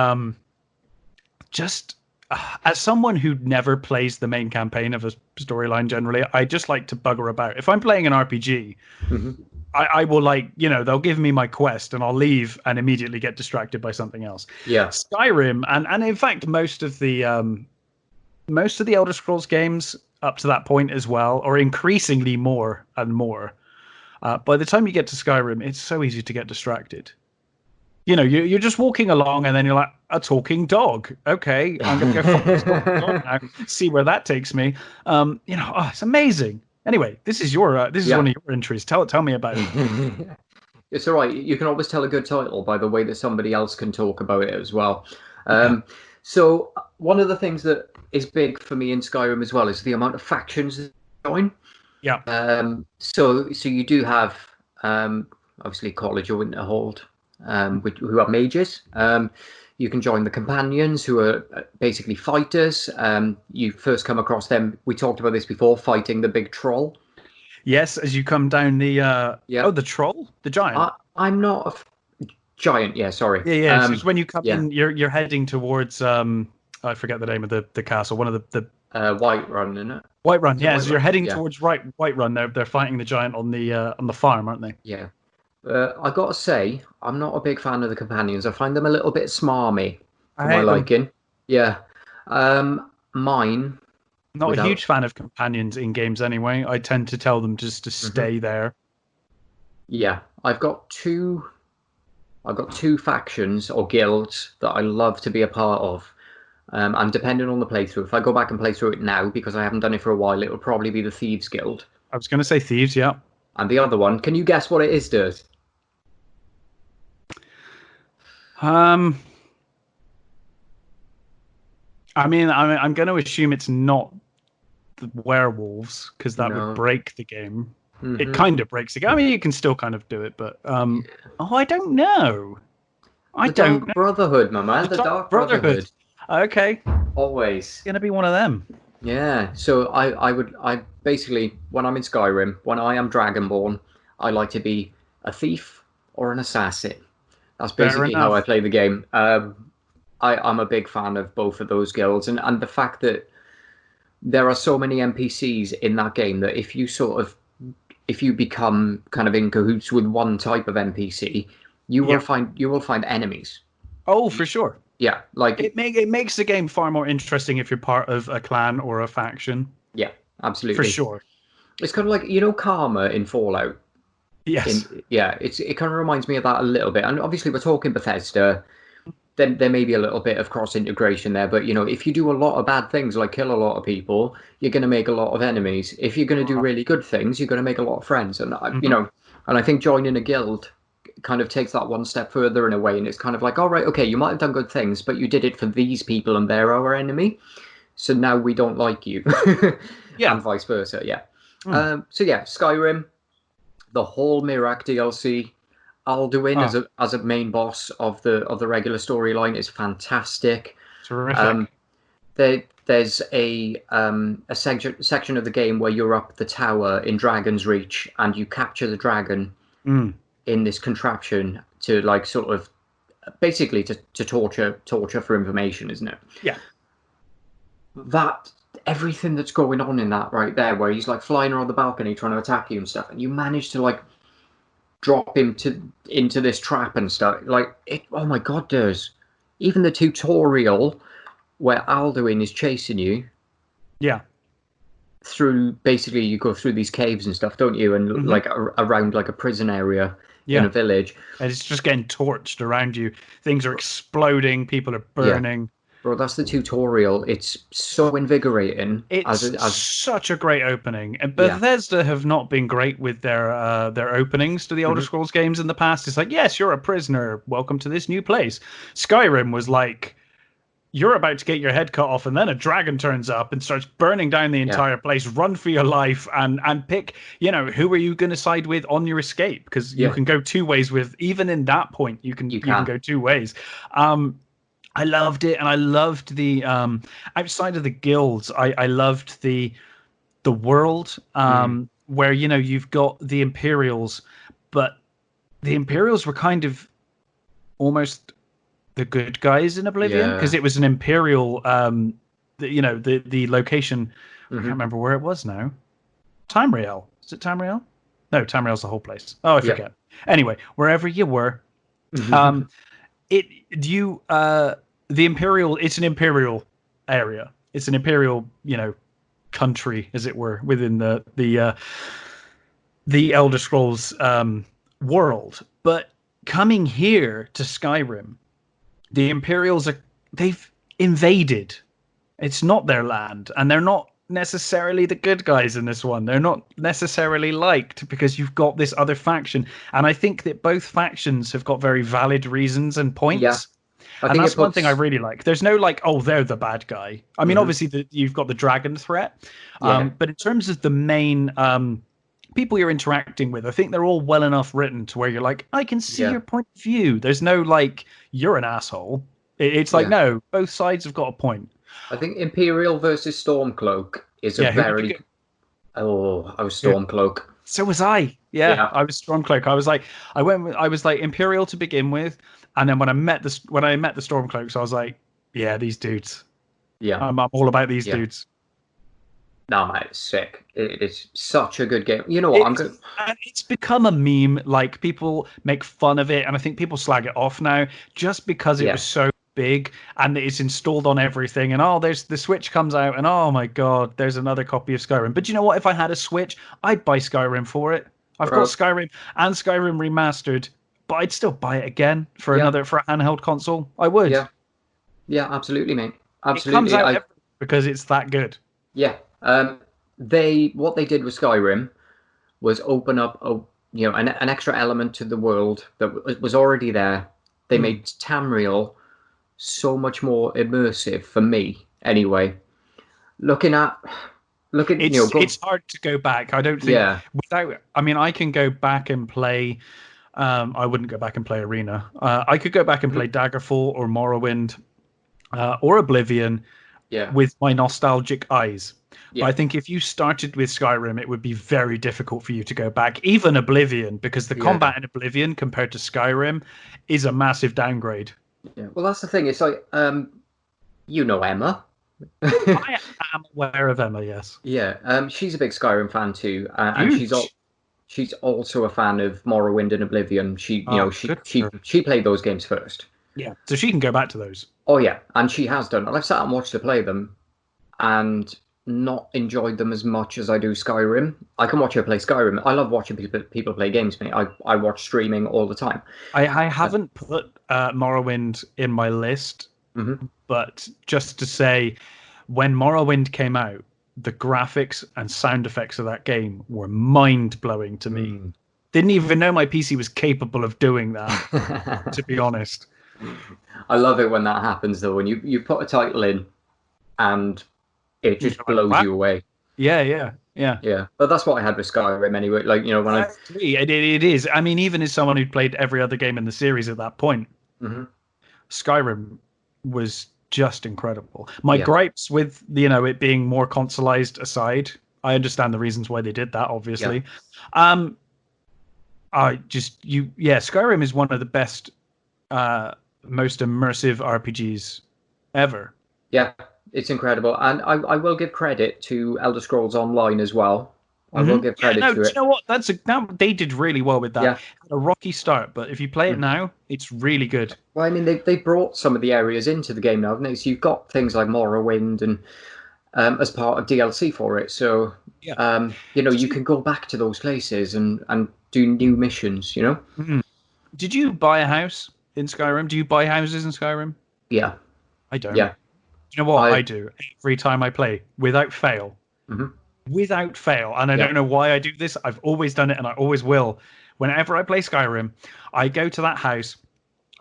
just as someone who never plays the main campaign of a storyline generally, I just like to bugger about. If I'm playing an RPG, Mm-hmm. I will they'll give me my quest and I'll leave and immediately get distracted by something else. Yeah. Skyrim and in fact most of the Elder Scrolls games up to that point as well, or increasingly more and more. By the time you get to Skyrim, it's so easy to get distracted. You're just walking along and then you're like, a talking dog. Okay, I'm going to go follow this talking dog now, see where that takes me. It's amazing. Anyway, this is one of your entries. Tell me about it. It's all right. You can always tell a good title by the way that somebody else can talk about it as well. So one of the things that is big for me in Skyrim as well is the amount of factions that join. Yeah. So you do have obviously College of Winterhold, who are mages. You can join the companions, who are basically fighters. You first come across them. We talked about this before, fighting the big troll. Yes, as you come down the the troll, the giant. I'm not a giant. Yeah, sorry. Yeah. So it's when you come in, you're heading towards I forget the name of the castle. One of the Whiterun, isn't it? Whiterun. Yeah, so you're heading towards Whiterun. They're fighting the giant on the farm, aren't they? Yeah. I gotta say, I'm not a big fan of the companions. I find them a little bit smarmy for my liking. Yeah. Mine. Not a huge fan of companions in games anyway. I tend to tell them just to stay there. Yeah, I've got two factions or guilds that I love to be a part of. And depending on the playthrough, if I go back and play through it now, because I haven't done it for a while, it will probably be the Thieves Guild. I was going to say Thieves, yeah. And the other one, can you guess what it is, Durs? I mean, I'm going to assume it's not the werewolves, because that would break the game. It kind of breaks the game. I mean, you can still kind of do it, but I don't know. The Dark Brotherhood, my man. The Dark Brotherhood. Okay. Always. It's going to be one of them. Yeah. So I basically, when I'm in Skyrim, when I am Dragonborn, I like to be a thief or an assassin. That's basically how I play the game. I'm a big fan of both of those guilds, and the fact that there are so many NPCs in that game that if you become kind of in cahoots with one type of NPC, you will find enemies. Oh, for sure. Yeah, like it makes the game far more interesting if you're part of a clan or a faction. Yeah, absolutely. For sure. It's kind of like, Karma in Fallout. Yes. It kind of reminds me of that a little bit. And obviously we're talking Bethesda. Then there may be a little bit of cross integration there, but if you do a lot of bad things, like kill a lot of people, you're going to make a lot of enemies. If you're going to do really good things, you're going to make a lot of friends. And and I think joining a guild kind of takes that one step further in a way, and it's kind of like, all right, okay, you might have done good things, but you did it for these people and they're our enemy, so now we don't like you. And vice versa. So Skyrim, the whole Mirac DLC, Alduin as a main boss of the regular storyline is fantastic. Terrific. There's a section of the game where you're up the tower in Dragon's Reach and you capture the dragon in this contraption to basically to torture for information, isn't it? Yeah. That everything that's going on in that right there, where he's like flying around the balcony trying to attack you and stuff, and you manage to drop him into this trap and stuff. Oh my God, there's even the tutorial where Alduin is chasing you. Yeah. Through, basically, you go through these caves and stuff, don't you? And around a prison area in a village. And it's just getting torched around you. Things are exploding. People are burning. Yeah. Bro, that's the tutorial. It's so invigorating. It's such a great opening. And Bethesda have not been great with their openings to the Elder Scrolls games in the past. It's like, yes, you're a prisoner. Welcome to this new place. Skyrim was like, you're about to get your head cut off, and then a dragon turns up and starts burning down the entire place. Run for your life and pick, who are you going to side with on your escape? Because you can go two ways with, even in that point, you can go two ways. I loved it, and I loved the outside of the guilds. I loved the world where you've got the Imperials, but the Imperials were kind of almost the good guys in Oblivion because it was an Imperial. The location. I can't remember where it was now. Tamriel. Is it Tamriel? No, Tamriel's the whole place. Oh, I forget. Anyway, wherever you were, the Imperial. It's an Imperial area. It's an Imperial, country, as it were, within the Elder Scrolls world. But coming here to Skyrim, the Imperials they've invaded. It's not their land, and they're not necessarily the good guys in this one. They're not necessarily liked because you've got this other faction, and I think that both factions have got very valid reasons and points. Yeah. And that's one thing I really like. There's no they're the bad guy. I mean, obviously you've got the dragon threat, but in terms of the main people you're interacting with, I think they're all well enough written to where you're like, I can see your point of view. There's no you're an asshole. It's no, both sides have got a point. I think Imperial versus Stormcloak is a very... Oh, I was Stormcloak. So was I. Yeah, I was Stormcloak. I was like Imperial to begin with, and then when I met the Stormcloaks, I was like, yeah, these dudes. Yeah, I'm all about these dudes. No, mate, it's sick. It's such a good game. You know what? And it's become a meme. Like, people make fun of it, and I think people slag it off now just because it was so big and it's installed on everything. And there's the Switch comes out, and oh my god, there's another copy of Skyrim. But you know what? If I had a Switch, I'd buy Skyrim for it. I've got Skyrim and Skyrim remastered, but I'd still buy it again for a handheld console. I would. Yeah, absolutely, mate. Absolutely. It comes out because it's that good. Yeah. What they did with Skyrim was open up an extra element to the world that was already there. They made Tamriel so much more immersive for me, anyway. It's hard to go back. I don't think I can go back and play. I wouldn't go back and play Arena. I could go back and play Daggerfall or Morrowind or Oblivion with my nostalgic eyes. But I think if you started with Skyrim, it would be very difficult for you to go back, even Oblivion, because the combat in Oblivion compared to Skyrim is a massive downgrade. Yeah, well, that's the thing. It's like, Emma. I am aware of Emma, yes. Yeah, she's a big Skyrim fan too, and she's also a fan of Morrowind and Oblivion. She played those games first. Yeah, so she can go back to those. Oh yeah, and she has done. And I've sat and watched her play them, and not enjoyed them as much as I do Skyrim. I can watch her play Skyrim. I love watching people play games, mate. I watch streaming all the time. I haven't put Morrowind in my list, but just to say, when Morrowind came out, the graphics and sound effects of that game were mind-blowing to me. Didn't even know my PC was capable of doing that, to be honest. I love it when that happens, though, when you put a title in and it just blows you away. Yeah. But that's what I had with Skyrim anyway. It is. I mean, even as someone who'd played every other game in the series at that point, Skyrim was just incredible. My gripes with it being more consoleized aside, I understand the reasons why they did that. Obviously, Skyrim is one of the best, most immersive RPGs ever. Yeah. It's incredible, and I will give credit to Elder Scrolls Online as well. I will give credit to it. You know what? They did really well with that. Yeah. Had a rocky start, but if you play it now, it's really good. Well, I mean, they brought some of the areas into the game now, haven't they? So you've got things like Morrowind and as part of DLC for it. So you can go back to those places and do new missions. Did you buy a house in Skyrim? Do you buy houses in Skyrim? Yeah, I don't. Yeah. Do you know what I do every time I play, without fail? Without fail. And I don't know why I do this. I've always done it, and I always will. Whenever I play Skyrim, I go to that house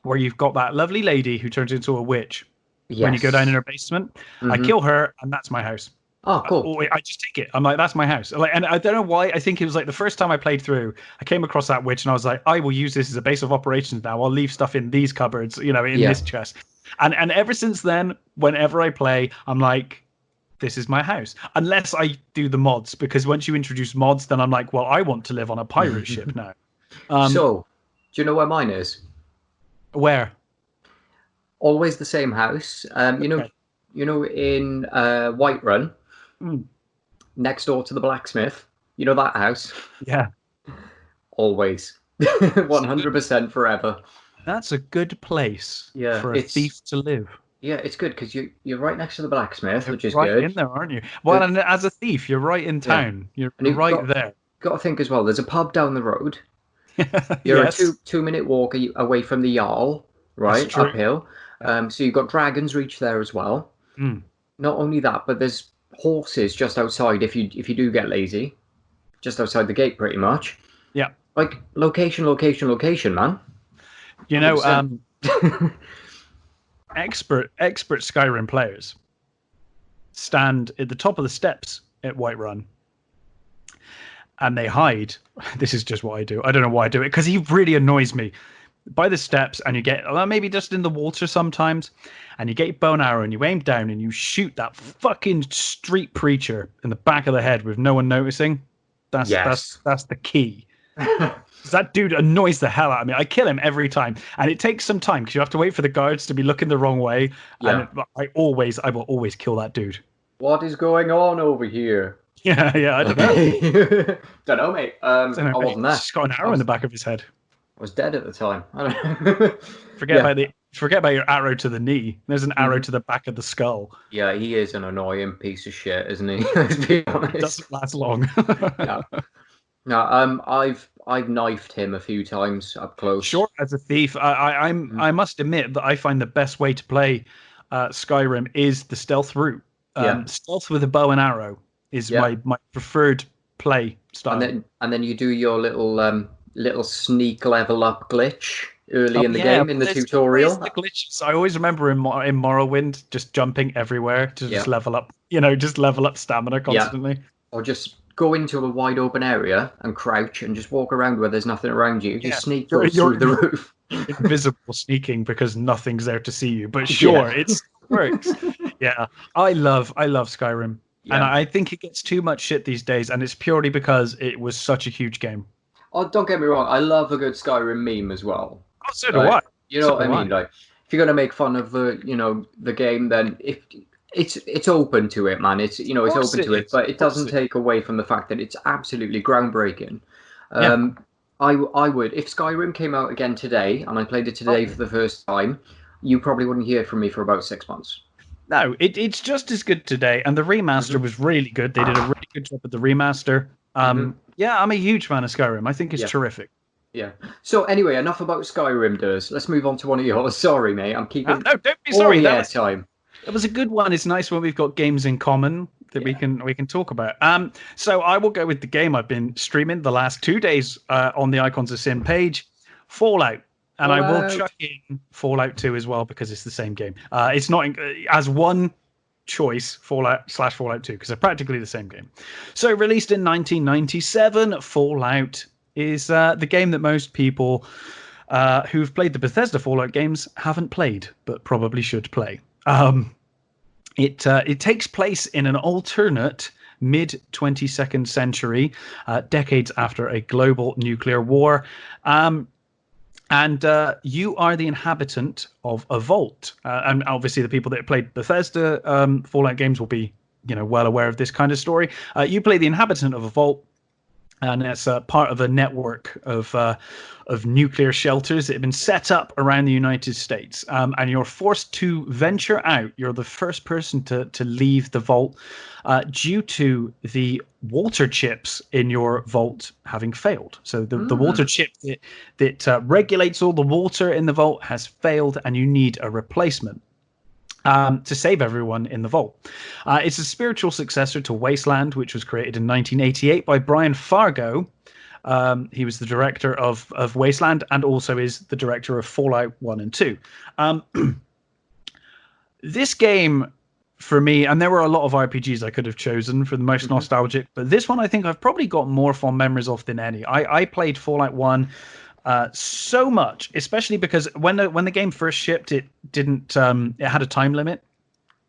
where you've got that lovely lady who turns into a witch. Yes. When you go down in her basement, I kill her, and that's my house. Oh, cool. I just take it. I'm like, that's my house. And I don't know why. I think it was like the first time I played through, I came across that witch, and I was like, I will use this as a base of operations now. I'll leave stuff in these cupboards, in this chest. And ever since then, whenever I play, I'm like, this is my house. Unless I do the mods, because once you introduce mods, then I'm like, well, I want to live on a pirate ship now. So, do you know where mine is? Where? Always the same house. Okay. In Whiterun, next door to the blacksmith. You know that house? Yeah. Always. 100% forever. That's a good place for a thief to live. Yeah, it's good because you're right next to the blacksmith, which is right good. In there, aren't you? Well, and as a thief, you're right in town. You're right there. Got to think as well. There's a pub down the road. You're a 2-minute walk away from the Jarl, right? Uphill. So you've got Dragon's Reach there as well. Not only that, but there's horses just outside if you do get lazy. Just outside the gate, pretty much. Yeah. Like location, man. You know, expert Skyrim players stand at the top of the steps at Whiterun, and they hide. This is just what I do. I don't know why I do it, because he really annoys me. By the steps, and you get maybe just in the water sometimes, and you get your bow and arrow, and you aim down, and you shoot that fucking street preacher in the back of the head with no one noticing. That's the key. That dude annoys the hell out of me. I kill him every time, and it takes some time because you have to wait for the guards to be looking the wrong way. Yeah. And I will always kill that dude. What is going on over here? Yeah, I don't know. Don't know, mate. I wasn't there. He's got an arrow in the back of his head. I was dead at the time. I don't know. Forget about your arrow to the knee. There's an arrow to the back of the skull. Yeah, he is an annoying piece of shit, isn't he? Let's be honest. It doesn't last long. Yeah. No, I've knifed him a few times up close. Sure, as a thief, I must admit that I find the best way to play Skyrim is the stealth route. Stealth with a bow and arrow is my preferred play style. And then you do your little sneak level up glitch early in the game in the tutorial. The glitches. I always remember in Morrowind just jumping everywhere to just level up. Just level up stamina constantly. Yeah. Or just go into a wide open area and crouch and just walk around where there's nothing around you. Just sneak through the roof. Invisible sneaking because nothing's there to see you. But sure, it works. Yeah, I love Skyrim. Yeah. And I think it gets too much shit these days, and it's purely because it was such a huge game. Oh, don't get me wrong. I love a good Skyrim meme as well. Oh, so do I. You know what I mean? Like, if you're gonna make fun of the game, then if it's open to it, man. It's open to it, but it doesn't take away from the fact that it's absolutely groundbreaking. I would, if Skyrim came out again today and I played it today for the first time, you probably wouldn't hear from me for about 6 months. No, it's just as good today, and the remaster was really good. They did a really good job with the remaster. Yeah, I'm a huge fan of Skyrim. I think it's terrific. Yeah. So anyway, enough about Skyrim, Durs. Let's move on to one of yours. Sorry, mate. I'm keeping. No, don't be sorry. Time. It was a good one. It's nice when we've got games in common that we can talk about. So I will go with the game I've been streaming the last 2 days on the Icons of Sin page, Fallout. And I will chuck in Fallout 2 as well because it's the same game. It's not as one choice, Fallout/Fallout 2, because they're practically the same game. So released in 1997, Fallout is the game that most people who've played the Bethesda Fallout games haven't played, but probably should play. It takes place in an alternate mid-22nd century, decades after a global nuclear war. And you are the inhabitant of a vault. And obviously the people that played Bethesda Fallout games will be, well aware of this kind of story. You play the inhabitant of a vault, and it's part of a network of nuclear shelters that have been set up around the United States. And you're forced to venture out. You're the first person to leave the vault due to the water chips in your vault having failed. So the water chip that regulates all the water in the vault has failed, and you need a replacement to save everyone in the vault. It's a spiritual successor to Wasteland, which was created in 1988 by Brian Fargo. He was the director of Wasteland and also is the director of Fallout 1 and 2. This game, for me, and there were a lot of RPGs I could have chosen for the most nostalgic, but this one I think I've probably got more fond memories of than any. I played Fallout 1 so much, especially because when the game first shipped, it didn't. It had a time limit.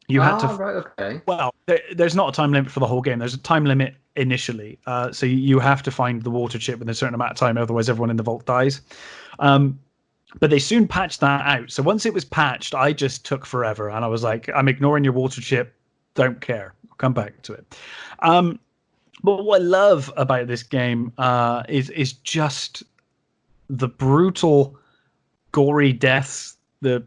You had to. Right, okay. Well, there's not a time limit for the whole game. There's a time limit initially, so you have to find the water chip within a certain amount of time, otherwise everyone in the vault dies. But they soon patched that out. So once it was patched, I just took forever, and I was like, I'm ignoring your water chip. Don't care. I'll come back to it. But what I love about this game is just the brutal, gory deaths, the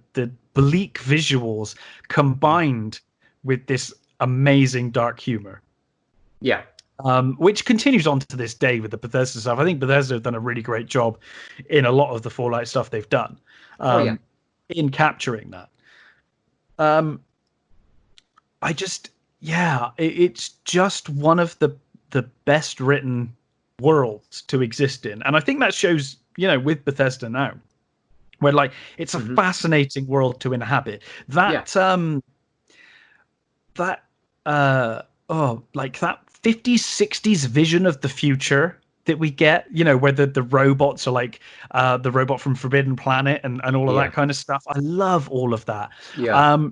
bleak visuals combined with this amazing dark humor. Yeah. Which continues on to this day with the Bethesda stuff. I think Bethesda have done a really great job in a lot of the Fallout stuff they've done in capturing that. It's just one of the best written worlds to exist in. And I think that shows, with Bethesda now, where like it's a fascinating world to inhabit. That 50s, 60s vision of the future that we get, where the robots are like the robot from Forbidden Planet and all of that kind of stuff. I love all of that. Yeah.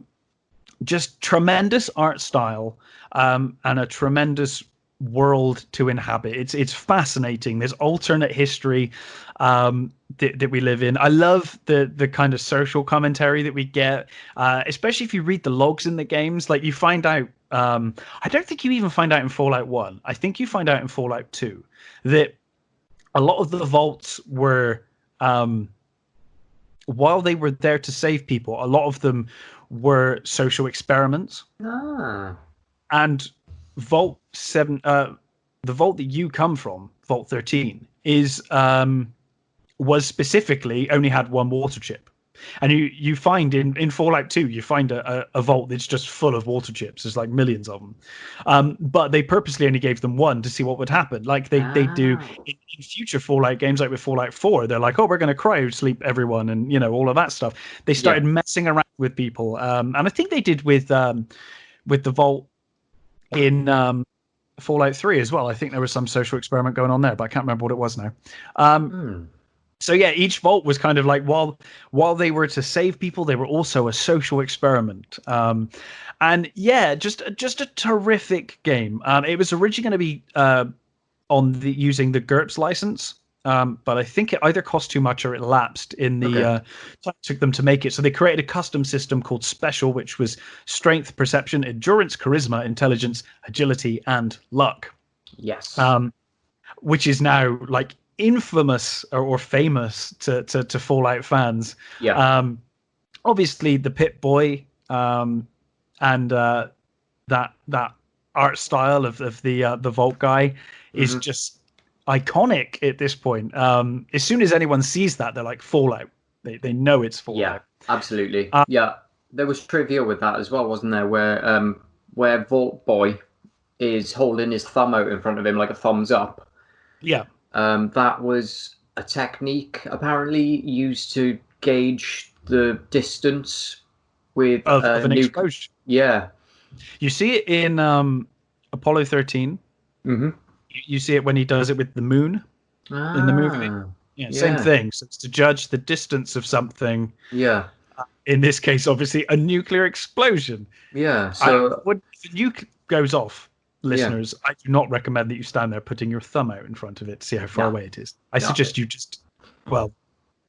Just tremendous art style and a tremendous world to inhabit. It's fascinating. There's alternate history that we live in. I love the kind of social commentary that we get, especially if you read the logs in the games. Like you find out, I don't think you even find out in Fallout 1. I think you find out in Fallout 2 that a lot of the vaults were, while they were there to save people, a lot of them were social experiments. And Vault 7, the vault that you come from, Vault 13, was specifically only had one water chip. And you find in Fallout 2, you find a vault that's just full of water chips. There's like millions of them. But they purposely only gave them one to see what would happen. Like they do in future Fallout games, like with Fallout 4, they're like, oh, we're going to cryo sleep everyone and, all of that stuff. They started messing around with people. And I think they did with the vault in Fallout 3 as well. I think there was some social experiment going on there, but I can't remember what it was now. So yeah, each vault was kind of like while they were to save people, they were also a social experiment. And yeah, just a terrific game. It was originally going to be using the GURPS license, but I think it either cost too much or it lapsed in the time it took them to make it. So they created a custom system called Special, which was strength, perception, endurance, charisma, intelligence, agility, and luck. Yes. Which is now like infamous or famous to Fallout fans. Yeah. Obviously the Pit Boy and that art style of the Vault guy is just iconic at this point. As soon as anyone sees that, they're like Fallout. They know it's Fallout. Yeah, absolutely. There was trivia with that as well, wasn't there? Where Vault Boy is holding his thumb out in front of him like a thumbs up. Yeah. That was a technique apparently used to gauge the distance with of an explosion. Yeah. You see it in Apollo 13. You see it when he does it with the moon in the movie. Yeah, same thing. So it's to judge the distance of something. Yeah. In this case, obviously, a nuclear explosion. Yeah. So when the nuke goes off, listeners, I do not recommend that you stand there putting your thumb out in front of it to see how far away it is. I suggest you just,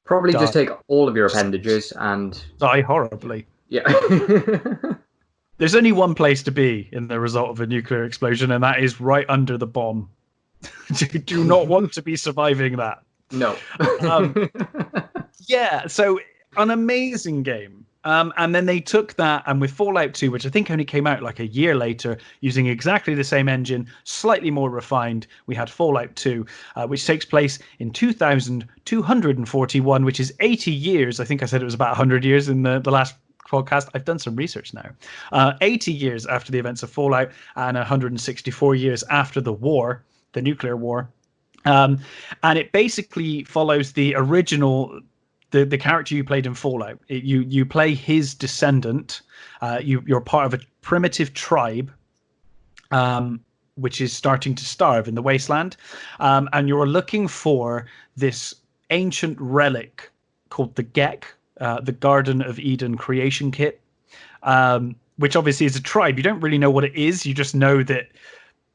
probably just take all of your appendages and die horribly. Yeah. There's only one place to be in the result of a nuclear explosion, and that is right under the bomb. You do not want to be surviving that. No. Yeah, so an amazing game. And then they took that, and with Fallout 2, which I think only came out like a year later, using exactly the same engine, slightly more refined, we had Fallout 2, which takes place in 2241, which is 80 years. I think I said it was about 100 years in the last podcast. I've done some research now. 80 years after the events of Fallout and 164 years after the war, the nuclear war. And it basically follows the original... The character you played in Fallout, you play his descendant. You're part of a primitive tribe, which is starting to starve in the wasteland, and you're looking for this ancient relic called the Gek, the Garden of Eden creation kit, which obviously is a tribe. You don't really know what it is. You just know that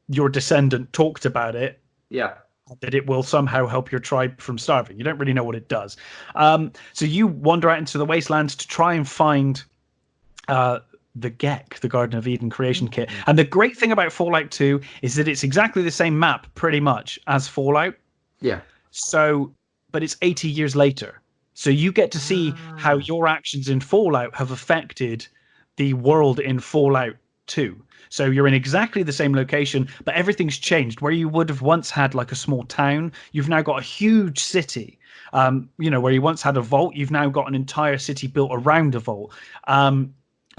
your descendant talked about it. Yeah. That it will somehow help your tribe from starving. You don't really know what it does. So you wander out into the wastelands to try and find the Gek, the Garden of Eden creation kit. And the great thing about Fallout 2 is that it's exactly the same map, pretty much, as Fallout. Yeah. So, but it's 80 years later. So you get to see how your actions in Fallout have affected the world in Fallout 2. So you're in exactly the same location, but everything's changed. Where you would have once had like a small town, you've now got a huge city. Where you once had a vault, you've now got an entire city built around a vault.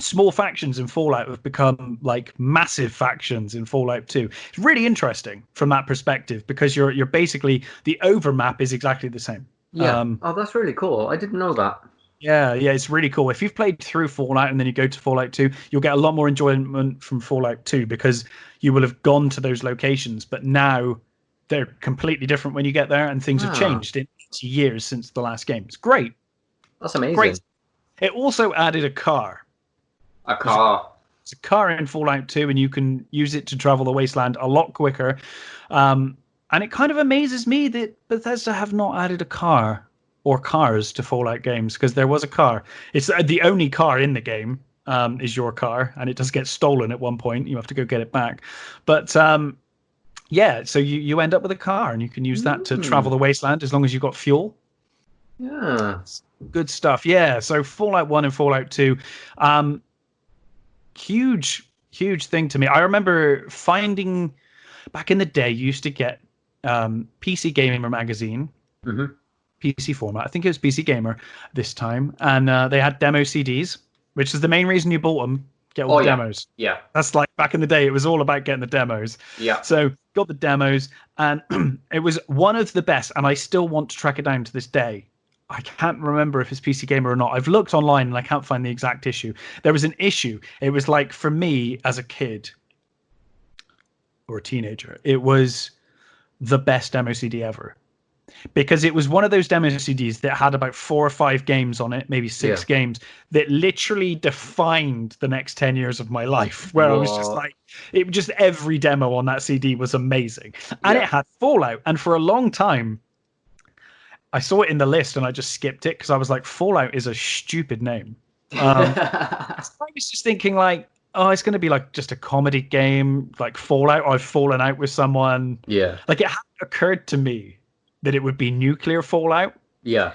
Small factions in Fallout have become like massive factions in Fallout 2. It's really interesting from that perspective because you're basically the overmap is exactly the same. Yeah. That's really cool. I didn't know that. Yeah, it's really cool. If you've played through Fallout and then you go to Fallout 2, you'll get a lot more enjoyment from Fallout 2 because you will have gone to those locations, but now they're completely different when you get there and things have changed in 80 years since the last game. It's great. That's amazing. Great. It also added a car. A car. It's a car in Fallout 2 and you can use it to travel the wasteland a lot quicker. And it kind of amazes me that Bethesda have not added a car or cars to Fallout games, because there was a car. It's the only car in the game is your car, and it does get stolen at one point. You have to go get it back. But so you end up with a car, and you can use that to travel the wasteland as long as you've got fuel. Yeah. Good stuff. Yeah, so Fallout 1 and Fallout 2, huge thing to me. I remember finding, back in the day, you used to get PC Gamer magazine, PC format. I think it was PC Gamer this time, and they had demo CDs, which is the main reason you bought them. Get all the demos. Yeah, that's like back in the day. It was all about getting the demos. Yeah. So got the demos, and it was one of the best. And I still want to track it down to this day. I can't remember if it's PC Gamer or not. I've looked online and I can't find the exact issue. There was an issue. It was like, for me as a kid or a teenager, it was the best demo CD ever. Because it was one of those demo CDs that had about 4 or 5 games on it, maybe 6 games, that literally defined the next 10 years of my life. Where I was just like, every demo on that CD was amazing. And it had Fallout. And for a long time, I saw it in the list and I just skipped it because I was like, Fallout is a stupid name. I was just thinking like, oh, it's going to be like just a comedy game, like Fallout. I've fallen out with someone. Yeah. Like, it hadn't occurred to me that it would be nuclear Fallout. Yeah.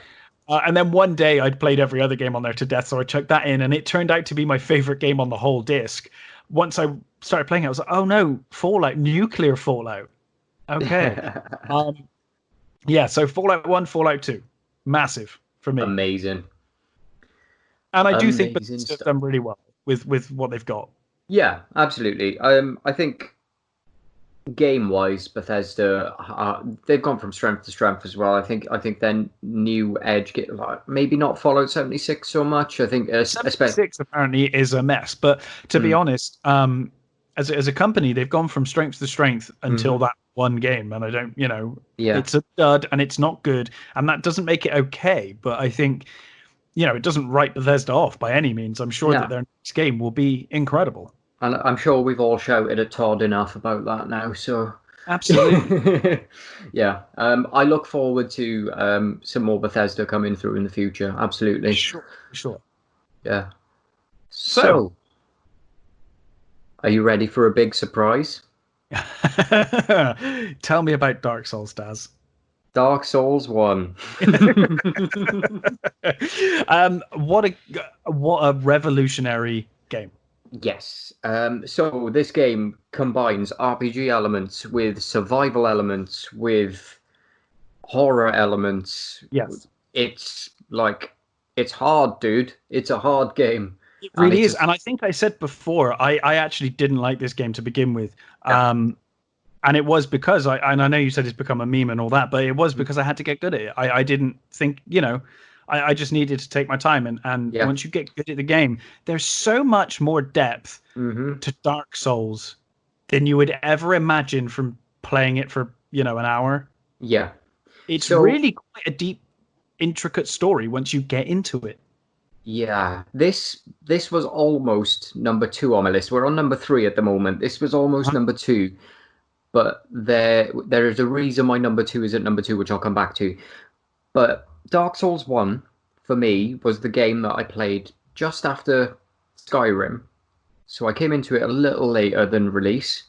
And then one day I'd played every other game on there to death, so I chucked that in, and it turned out to be my favorite game on the whole disc. Once I started playing it, I was like, oh no, Fallout, nuclear Fallout. Okay. So Fallout 1, Fallout 2. Massive for me. Amazing. And I do think Bethesda have done really well with what they've got. Yeah, absolutely. I think game-wise, Bethesda, they've gone from strength to strength as well. I think their new edge, maybe not Fallout 76 so much. I think 76 apparently is a mess, but to be honest, as a company, they've gone from strength to strength until that one game, and I don't, it's a dud and it's not good, and that doesn't make it okay. But I think, it doesn't write Bethesda off by any means. I'm sure that their next game will be incredible. And I'm sure we've all shouted at Todd enough about that now. So absolutely, yeah. I look forward to some more Bethesda coming through in the future. Absolutely, sure. Yeah. So, are you ready for a big surprise? Tell me about Dark Souls, Daz. Dark Souls 1. What a revolutionary game. Yes. So this game combines RPG elements with survival elements with horror elements. Yes. It's hard, dude. It's a hard game. It really is. And I think I said before, I actually didn't like this game to begin with. Yeah. And it was because I know you said it's become a meme and all that, but it was because I had to get good at it. I didn't think, I just needed to take my time. And once you get good at the game, there's so much more depth to Dark Souls than you would ever imagine from playing it for, an hour. Yeah. It's really quite a deep intricate story once you get into it. Yeah, this was almost number 2 on my list. We're on number 3 at the moment. This was almost number 2, but there is a reason why number 2 isn't number 2, which I'll come back to. But Dark Souls 1 for me was the game that I played just after Skyrim, so I came into it a little later than release.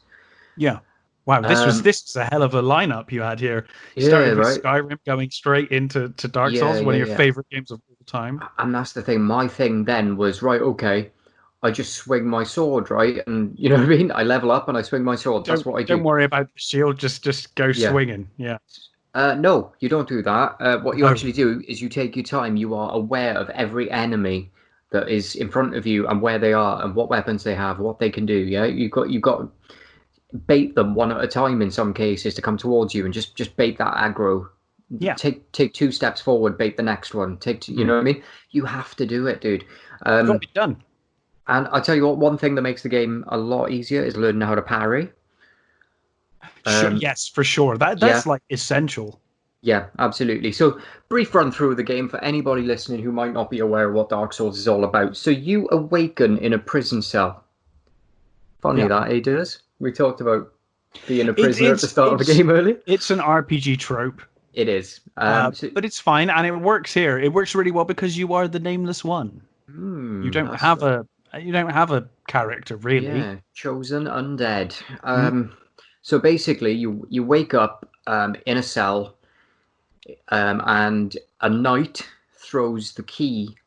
Yeah. Wow, this was a hell of a lineup you had here. You started with Skyrim, going straight into Dark Souls, one of your favorite games of all time. And that's the thing. My thing then was, right, okay, I just swing my sword, right? And you know what I mean? I level up and I swing my sword. That's what I do. Don't worry about the shield. Just go swinging. Yeah. No, you don't do that. What you actually do is you take your time. You are aware of every enemy that is in front of you and where they are and what weapons they have, what they can do. Yeah, you've got to bait them one at a time in some cases to come towards you and just bait that aggro. Yeah. Take 2 steps forward, bait the next one. You know what I mean? You have to do it, dude. It's got to be done. And I tell you what, one thing that makes the game a lot easier is learning how to parry. Sure, yes, for sure. That's like essential. Yeah, absolutely. So, brief run through of the game for anybody listening who might not be aware of what Dark Souls is all about. So, you awaken in a prison cell. Funny that, eh, Durs? We talked about being a prisoner at the start of the game earlier. It's an RPG trope. It is. But it's fine, and it works here. It works really well because you are the nameless one. You don't have a character, really. Yeah, chosen undead. So basically, you wake up in a cell, and a knight throws the key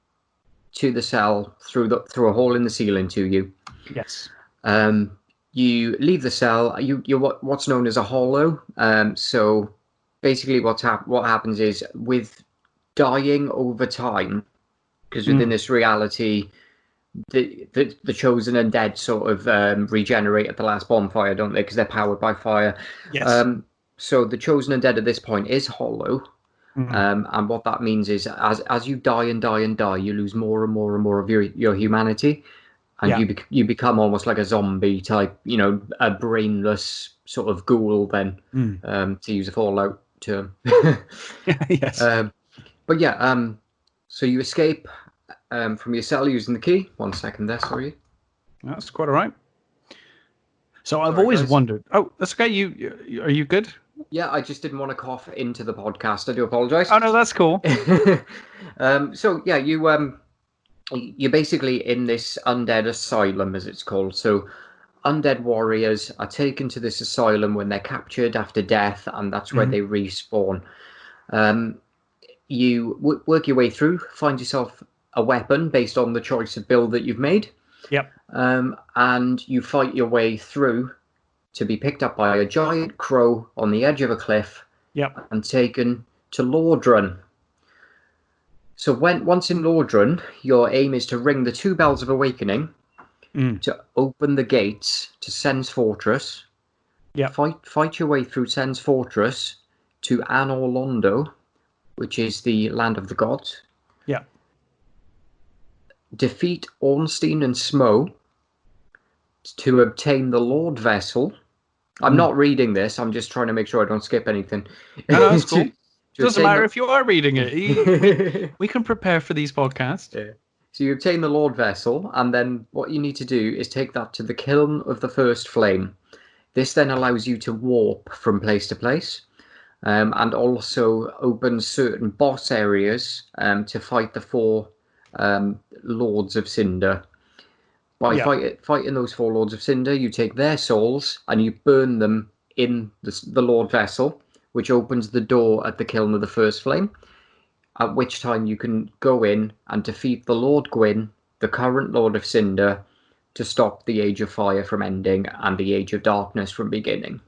to the cell through a hole in the ceiling to you. Yes. You leave the cell. You're what's known as a hollow. So basically, what happens is, with dying over time, because within this reality, the chosen undead sort of regenerate at the last bonfire, don't they? Because they're powered by fire. Yes. So the chosen undead at this point is hollow. And what that means is, as you die and die and die, you lose more and more and more of your humanity, and you become almost like a zombie type, a brainless sort of ghoul. Then, to use a Fallout term. Yes. But yeah, so you escape from your cell using the key. 1 second there, sorry. That's quite all right. So I've always wondered. Oh, that's okay. Are you good? Yeah, I just didn't want to cough into the podcast. I do apologize. Oh no, that's cool. So yeah, you're basically in this undead asylum, as it's called. So undead warriors are taken to this asylum when they're captured after death, and that's where they respawn. You work your way through, find yourself a weapon based on the choice of build that you've made. Yep. And you fight your way through to be picked up by a giant crow on the edge of a cliff. Yep. And taken to Lordran. So once in Lordran, your aim is to ring the 2 bells of awakening to open the gates to Sen's Fortress. Yeah. Fight your way through Sen's Fortress to Anor Londo, which is the land of the gods. Yeah. Defeat Ornstein and Smo to obtain the Lord Vessel. I'm not reading this. I'm just trying to make sure I don't skip anything. No, that's cool. Doesn't matter if you are reading it. We can prepare for these podcasts. Yeah. So you obtain the Lord Vessel, and then what you need to do is take that to the Kiln of the First Flame. This then allows you to warp from place to place, and also opens certain boss areas to fight the 4 Lords of Cinder. By fighting those 4 Lords of Cinder, you take their souls and you burn them in the Lord Vessel, which opens the door at the Kiln of the First Flame, at which time you can go in and defeat the Lord Gwyn, the current Lord of Cinder, to stop the Age of Fire from ending and the Age of Darkness from beginning.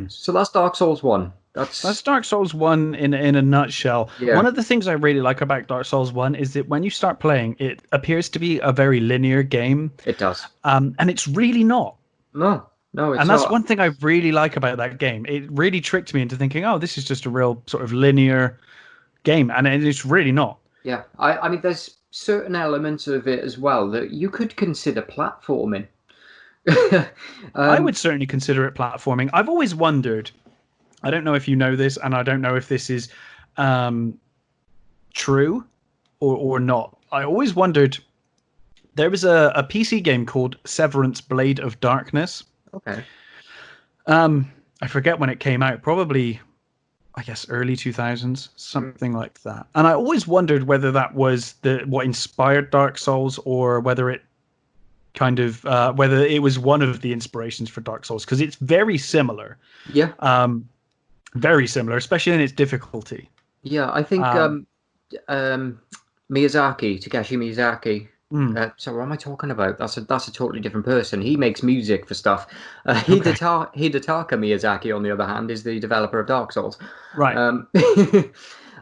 So that's Dark Souls 1. That's Dark Souls 1 in a nutshell. Yeah. One of the things I really like about Dark Souls 1 is that when you start playing, it appears to be a very linear game. It does. And it's really not. No, it's and that's not. one thing I really like about that game. It really tricked me into thinking, oh, this is just a real sort of linear game. And it's really not. Yeah. I mean, there's certain elements of it as well that you could consider platforming. I would certainly consider it platforming. I've always wondered, I don't know if you know this, and I don't know if this is true or not. I always wondered. There was a PC game called Severance Blade of Darkness. Okay. I forget when it came out. Probably, I guess, early 2000s, something like that. And I always wondered whether that was what inspired Dark Souls, or whether it kind of whether it was one of the inspirations for Dark Souls, because it's very similar. Yeah. Very similar, especially in its difficulty. Yeah, I think Takeshi Miyazaki. So what am I talking about? That's a totally different person. He makes music for stuff. Hidetaka Miyazaki, on the other hand, is the developer of Dark Souls. Right.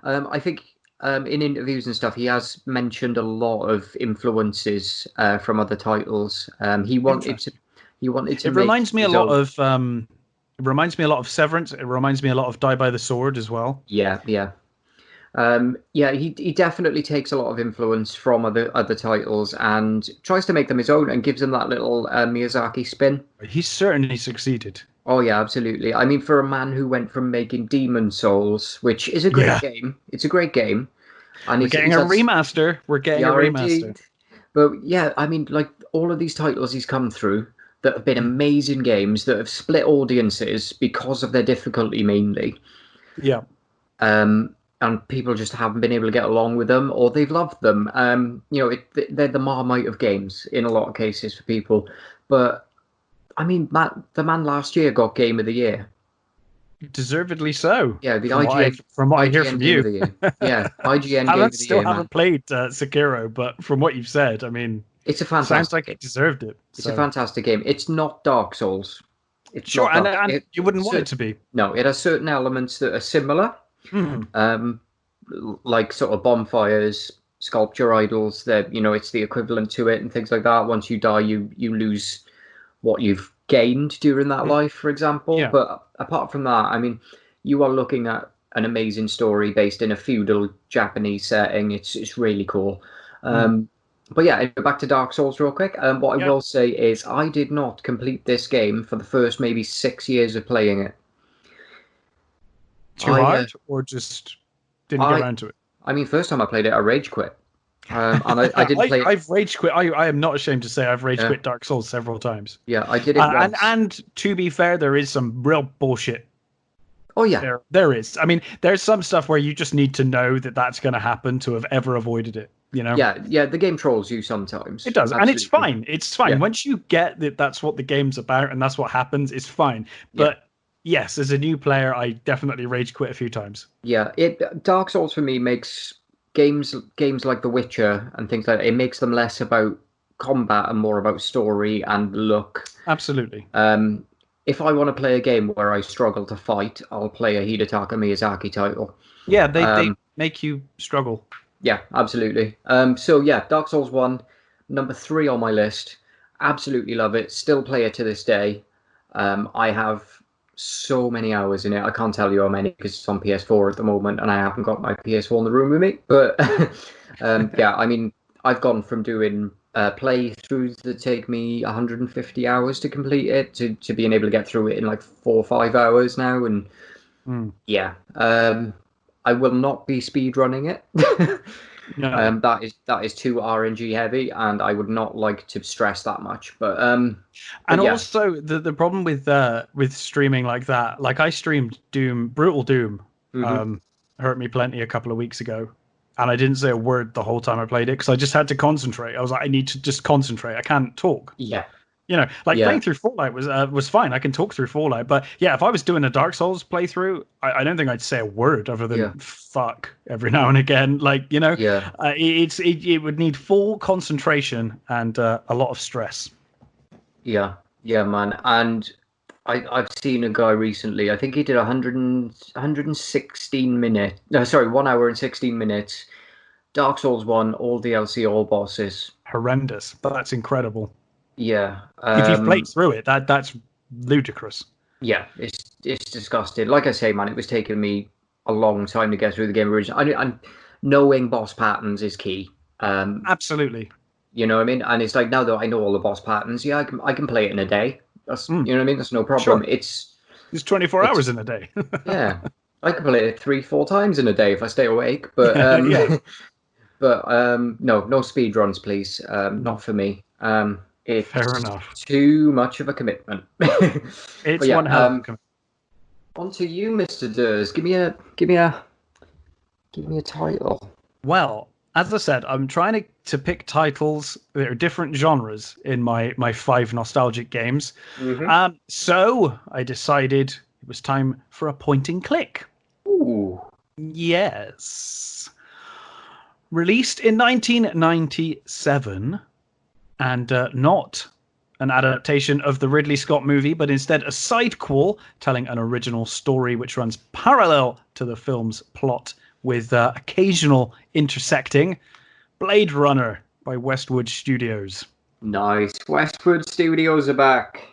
I think in interviews and stuff, he has mentioned a lot of influences from other titles. He wanted to. It reminds me a lot of. It reminds me a lot of Severance. It reminds me a lot of Die by the Sword as well. Yeah. He definitely takes a lot of influence from other titles and tries to make them his own and gives them that little Miyazaki spin. He's certainly succeeded. Oh yeah, absolutely. I mean, for a man who went from making Demon Souls, which is a great game, it's a great game, and we're getting a remaster. We're getting a remaster. Indeed. But yeah, I mean, like all of these titles he's come through that have been amazing games that have split audiences because of their difficulty mainly. Yeah. And people just haven't been able to get along with them, or they've loved them. They're the Marmite of games in a lot of cases for people. But I mean, the man last year got Game of the Year. Deservedly so. Yeah, the from what I hear from you. Yeah, IGN Game of the Year. Still haven't played Sekiro, but from what you've said, I mean, it's a fantastic. Sounds like it deserved it. It's a fantastic game. It's not Dark Souls. It's sure, and you wouldn't want it to be. No, it has certain elements that are similar. Like sort of bonfires, sculpture idols. That it's the equivalent to it, and things like that. Once you die, you lose what you've gained during that life, for example. Yeah. But apart from that, I mean, you are looking at an amazing story based in a feudal Japanese setting. It's really cool. But yeah, back to Dark Souls real quick. What I will say is I did not complete this game for the first maybe 6 years of playing it. Too hard, or just didn't get around to it? I mean, first time I played it, I rage quit. And I didn't play it. I've rage quit. I am not ashamed to say I've rage quit Dark Souls several times. Yeah, I did it once. And to be fair, there is some real bullshit. Oh, yeah. There is. I mean, there's some stuff where you just need to know that that's going to happen to have ever avoided it. Yeah, the game trolls you sometimes. It does. Absolutely. And it's fine. It's fine. Yeah. Once you get that that's what the game's about and that's what happens, it's fine. But yes, as a new player, I definitely rage quit a few times. Yeah, Dark Souls for me makes games like The Witcher and things like that. It makes them less about combat and more about story and look. Absolutely. If I want to play a game where I struggle to fight, I'll play a Hidetaka Miyazaki title. Yeah, they make you struggle. Yeah, absolutely. So yeah, Dark Souls 1, number 3 on my list. Absolutely love it. Still play it to this day. I have so many hours in it. I can't tell you how many because it's on PS4 at the moment, and I haven't got my PS4 in the room with me. But yeah, I mean, I've gone from doing playthroughs that take me 150 hours to complete it to being able to get through it in like 4 or 5 hours now, and yeah. I will not be speed running it. No. That is too RNG heavy, and I would not like to stress that much. But also the problem with streaming like that, like I streamed Brutal Doom, hurt me plenty a couple of weeks ago, and I didn't say a word the whole time I played it because I just had to concentrate. I was like, I need to just concentrate. I can't talk. Yeah. Playing through Fallout was fine. I can talk through Fallout, but yeah, if I was doing a Dark Souls playthrough, I don't think I'd say a word other than fuck every now and again. It would need full concentration and a lot of stress. Yeah, man. And I've seen a guy recently. I think he did 116 minutes. No, sorry, 1 hour and 16 minutes. Dark Souls 1, all DLC, all bosses. Horrendous, but that's incredible. Yeah. If you've played through it, that's ludicrous. Yeah, it's disgusting. Like I say, man, it was taking me a long time to get through the game originally. And knowing boss patterns is key. Absolutely. You know what I mean? And it's like, now that I know all the boss patterns, yeah, I can play it in a day. That's you know what I mean? That's no problem. Sure. It's 24 hours in a day. Yeah. I could play it 3-4 times in a day if I stay awake, but Yeah, no speed runs, please. no, Not for me. fair It's enough. too much of a commitment. But It's yeah, one hell of a commitment. on to you, Mr. Durs. Give me a title. Well, as I said, I'm trying to pick titles that are different genres in my five nostalgic games. Mm-hmm. So I decided it was time for a point and click. Ooh. Yes. Released in 1997, and not an adaptation of the Ridley Scott movie, but instead a sidequel telling an original story which runs parallel to the film's plot with occasional intersecting. Blade Runner by Westwood Studios. Nice. Westwood Studios are back.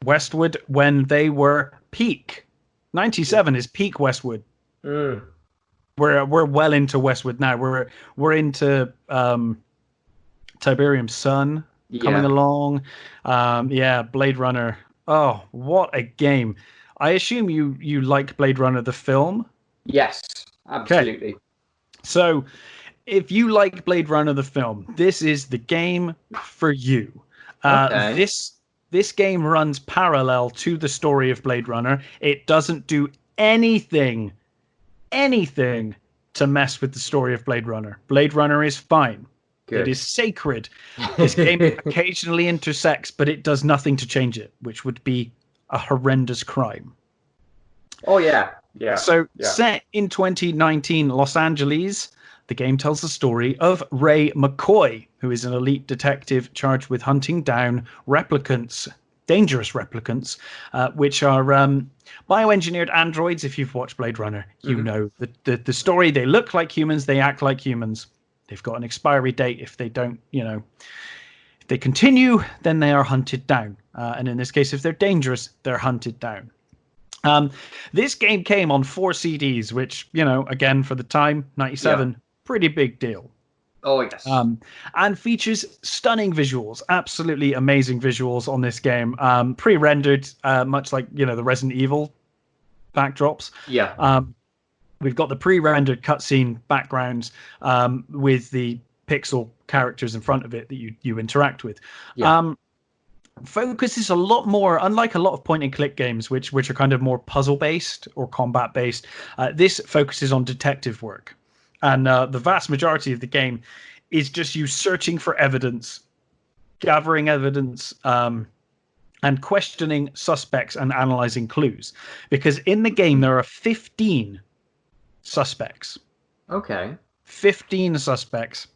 Westwood when they were peak. 97 is peak Westwood. Mm. We're well into Westwood now. We're into Tiberium Sun coming Yeah. along. Yeah, Blade Runner. Oh, what a game! I assume you like Blade Runner the film. Yes, Okay, absolutely. so if you like Blade Runner the film, this is the game for you. Okay. This game runs parallel to the story of Blade Runner. It doesn't do anything to mess with the story of Blade Runner. Blade Runner is fine. It Good. is sacred. This game occasionally intersects, but it does nothing to change it, which would be a horrendous crime. Oh yeah. Yeah. So, Yeah. set in 2019 Los Angeles, the game tells the story of Ray McCoy, who is an elite detective charged with hunting down replicants, dangerous replicants, which are bioengineered androids. If you've watched Blade Runner, you know the story. They look like humans, they act like humans. They've got an expiry date. If they don't, if they continue, then they are hunted down. And in this case, if they're dangerous, they're hunted down. This game came on 4 CDs, which, again, for the time, 97, pretty big deal. Oh, yes. And features stunning visuals, absolutely amazing visuals on this game. Pre-rendered, much like, the Resident Evil backdrops. Yeah. We've got the pre-rendered cutscene backgrounds with the pixel characters in front of it that you interact with. Yeah. Focuses a lot more, unlike a lot of point and click games, which are kind of more puzzle based or combat based. This focuses on detective work, and the vast majority of the game is just you searching for evidence, gathering evidence, and questioning suspects and analyzing clues. Because in the game there are 15 suspects. Okay. 15 suspects.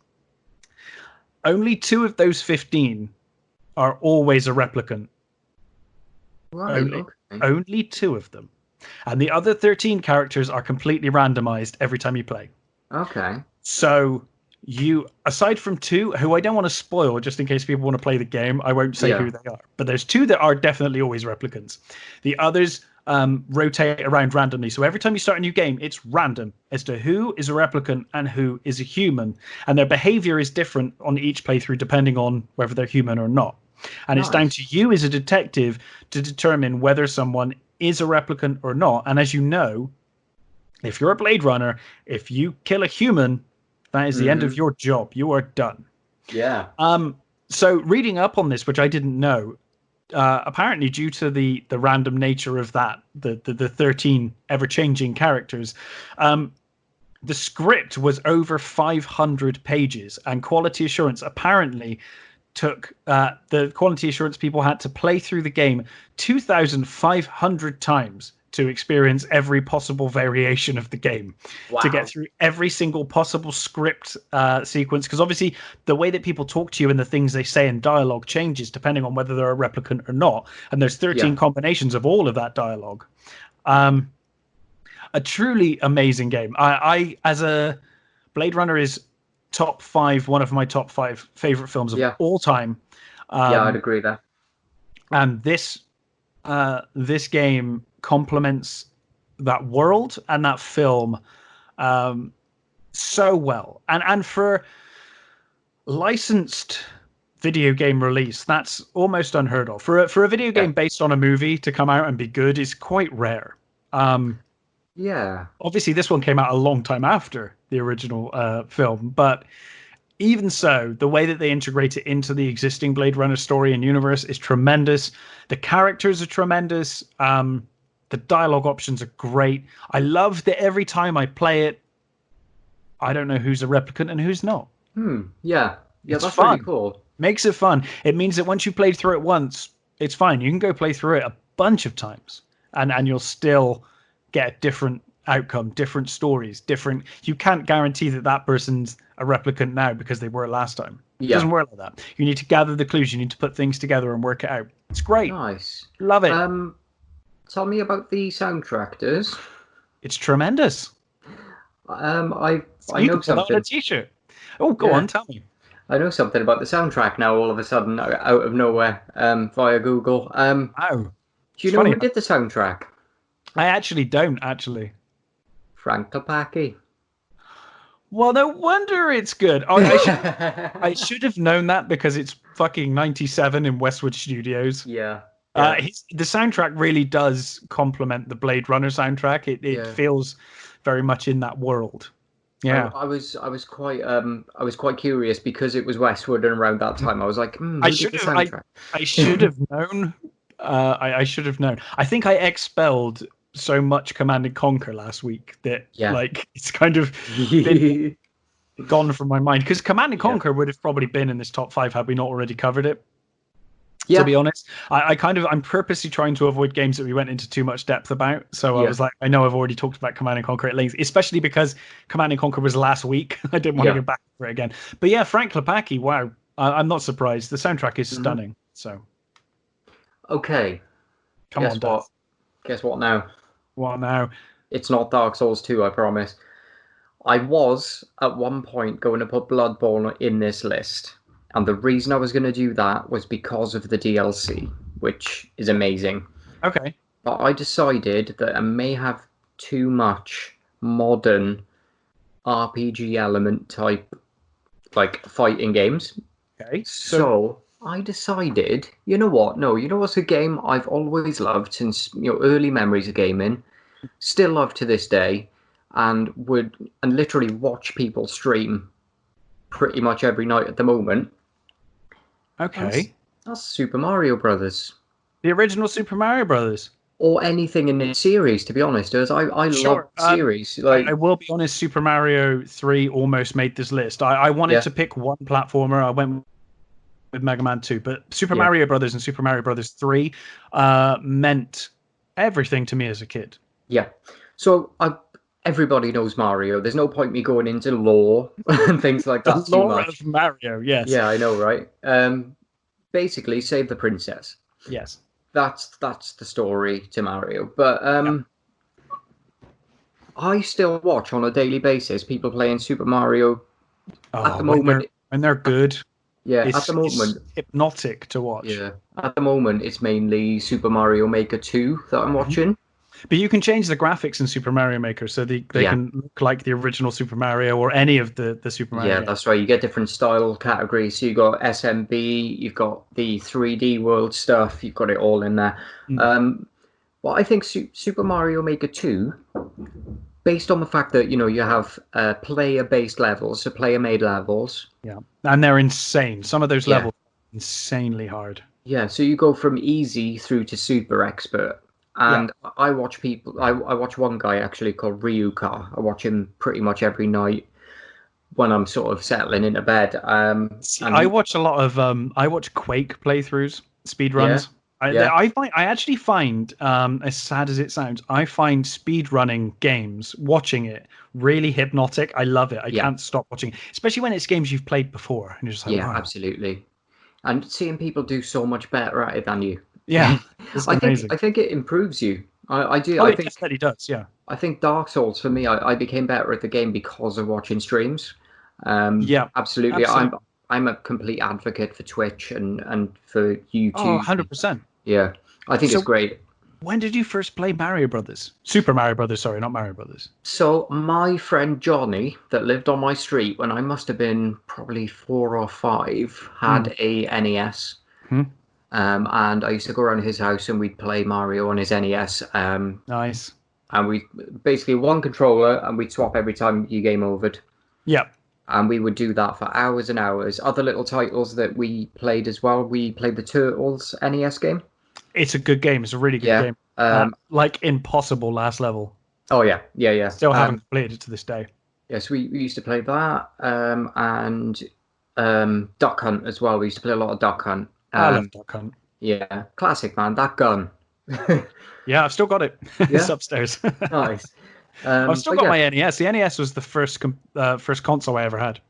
Only 2 of those 15 are always a replicant. Right. Only 2 of them. And the other 13 characters are completely randomized every time you play. Okay. So you, aside from 2, who I don't want to spoil just in case people want to play the game, I won't say who they are. But there's 2 that are definitely always replicants. The others rotate around randomly. So every time you start a new game, it's random as to who is a replicant and who is a human. And their behavior is different on each playthrough depending on whether they're human or not. And it's down to you as a detective to determine whether someone is a replicant or not. And as you know, if you're a Blade Runner, if you kill a human, that is the end of your job. You are done. Yeah. So reading up on this, which I didn't know, apparently due to the random nature of that, the 13 ever-changing characters, the script was over 500 pages, and quality assurance apparently took the quality assurance people had to play through the game 2,500 times to experience every possible variation of the game, to get through every single possible script sequence. Because obviously the way that people talk to you and the things they say in dialogue changes depending on whether they're a replicant or not. And there's 13 combinations of all of that dialogue. A truly amazing game. I as a Blade Runner is top 5, one of my top 5 favorite films of all time. I'd agree there. And this game complements that world and that film so well. And for licensed video game release, that's almost unheard of. For a video game based on a movie to come out and be good is quite rare. Yeah. Obviously, this one came out a long time after the original film, but even so, the way that they integrate it into the existing Blade Runner story and universe is tremendous. The characters are tremendous. The dialogue options are great. I love that every time I play it, I don't know who's a replicant and who's not. Yeah. Yeah, It's that's really fun. cool. Makes it fun. It means that once you played through it once, it's fine. You can go play through it a bunch of times, and you'll still get a different outcome, different stories, different. You can't guarantee that that person's a replicant now because they were last time. It Yeah. doesn't work like that. You need to gather the clues. You need to put things together and work it out. It's great. Nice. Love it. Tell me about the soundtrack, Durs. It's tremendous. I You know can put that on something. a t-shirt. Oh, go Yeah. on, tell me. I know something about the soundtrack now. All of a sudden, out of nowhere, via Google. Wow. Do you It's know funny. who did the soundtrack? I actually don't actually. Frank Kopacki. Well, no wonder it's good. Oh, I should have known that because it's fucking 97 in Westwood Studios. Yeah. Yeah. The soundtrack really does complement the Blade Runner soundtrack. It Yeah. feels very much in that world. Yeah. I was quite curious because it was Westwood and around that time I was like, who did the soundtrack? I should have known. I should have known. I think I expelled so much Command and Conquer last week that like it's kind of been gone from my mind because Command and Conquer would have probably been in this top 5 had we not already covered it. To be honest, I'm purposely trying to avoid games that we went into too much depth about. So I was like, I know I've already talked about Command and Conquer at length, especially because Command and Conquer was last week. I didn't want to go back for it again. But yeah, Frank Kopacki, wow, I'm not surprised. The soundtrack is stunning. So okay, come on, Daz. Guess what now? What now? It's not Dark Souls 2, I promise. I was at one point going to put Bloodborne in this list. And the reason I was going to do that was because of the DLC, which is amazing. Okay. But I decided that I may have too much modern RPG element type, like fighting games. Okay. So I decided, you know what? No, you know what's a game I've always loved since early memories of gaming, still love to this day, and literally watch people stream pretty much every night at the moment. Okay. That's Super Mario Brothers. The original Super Mario Brothers. Or anything in its series, to be honest. As I love series. I will be honest, Super Mario 3 almost made this list. I wanted to pick one platformer. I went with Mega Man 2, but Super Mario Brothers and Super Mario Brothers 3 meant everything to me as a kid. Yeah. So everybody knows Mario. There's no point me going into lore and things like that the too lore much. Of Mario, yes. Yeah, I know, right? Basically, save the princess. Yes. That's the story to Mario. But I still watch on a daily basis people playing Super Mario at the moment. When they're good. Yeah, at the moment. It's hypnotic to watch. Yeah. At the moment, it's mainly Super Mario Maker 2 that I'm watching. But you can change the graphics in Super Mario Maker so they can look like the original Super Mario or any of the Super Mario games. That's right. You get different style categories. So you got SMB, you've got the 3D world stuff, you've got it all in there. Well, I think Super Mario Maker 2, based on the fact that, you have player-based levels, so player-made levels. Yeah, and they're insane. Some of those levels are insanely hard. Yeah, so you go from easy through to super expert. And I watch people. I watch one guy actually called Ryuka. I watch him pretty much every night when I'm sort of settling into bed. I watch a lot of I watch Quake playthroughs, speedruns. I actually find, as sad as it sounds, I find speedrunning games, watching it, really hypnotic. I love it. I can't stop watching it, especially when it's games you've played before, and you're just like, wow. Absolutely. And seeing people do so much better at it than you. Yeah, it's amazing. I think it improves you. I do. I think it definitely does. Yeah. I think Dark Souls for me, I became better at the game because of watching streams. Absolutely. I'm a complete advocate for Twitch and for YouTube. Oh, 100%. Yeah, I think it's great. When did you first play Mario Brothers? Super Mario Brothers, sorry, not Mario Brothers. So my friend Johnny, that lived on my street when I must have been probably 4 or 5, had a NES. And I used to go around his house and we'd play Mario on his NES. Nice. and we basically one controller, and we'd swap every time you game overed. Yeah. And we would do that for hours and hours. Other little titles that we played as well. We played the Turtles NES game. It's a good game. It's a really good game. Like Impossible Last Level. Oh, yeah. Still haven't played it to this day. Yes, we used to play that. And Duck Hunt as well. We used to play a lot of Duck Hunt. I love Duck Hunt. Yeah, classic, man. That gun. Yeah, I've still got it. It's upstairs. Nice. I've still got my NES. The NES was the first console I ever had.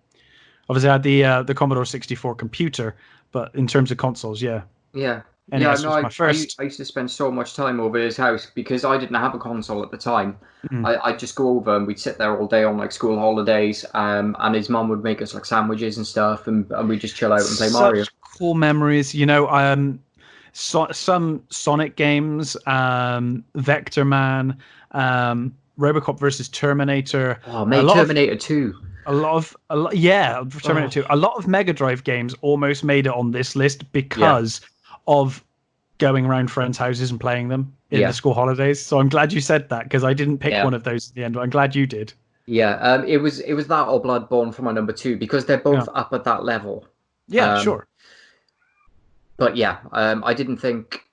Obviously, I had the Commodore 64 computer, but in terms of consoles, yeah. Yeah. NES was my first. I used to spend so much time over at his house because I didn't have a console at the time. I'd just go over and we'd sit there all day on like school holidays, and his mum would make us like sandwiches and stuff, and we'd just chill out and play Mario. Cool memories, some Sonic games, Vector Man, RoboCop versus Terminator. Oh, mate, Terminator 2. Terminator 2. A lot of Mega Drive games almost made it on this list because of going around friends' houses and playing them in the school holidays. So I'm glad you said that because I didn't pick one of those at the end. But I'm glad you did. Yeah, it was that or Bloodborne for my number 2 because they're both up at that level. Yeah, sure. But yeah, I didn't think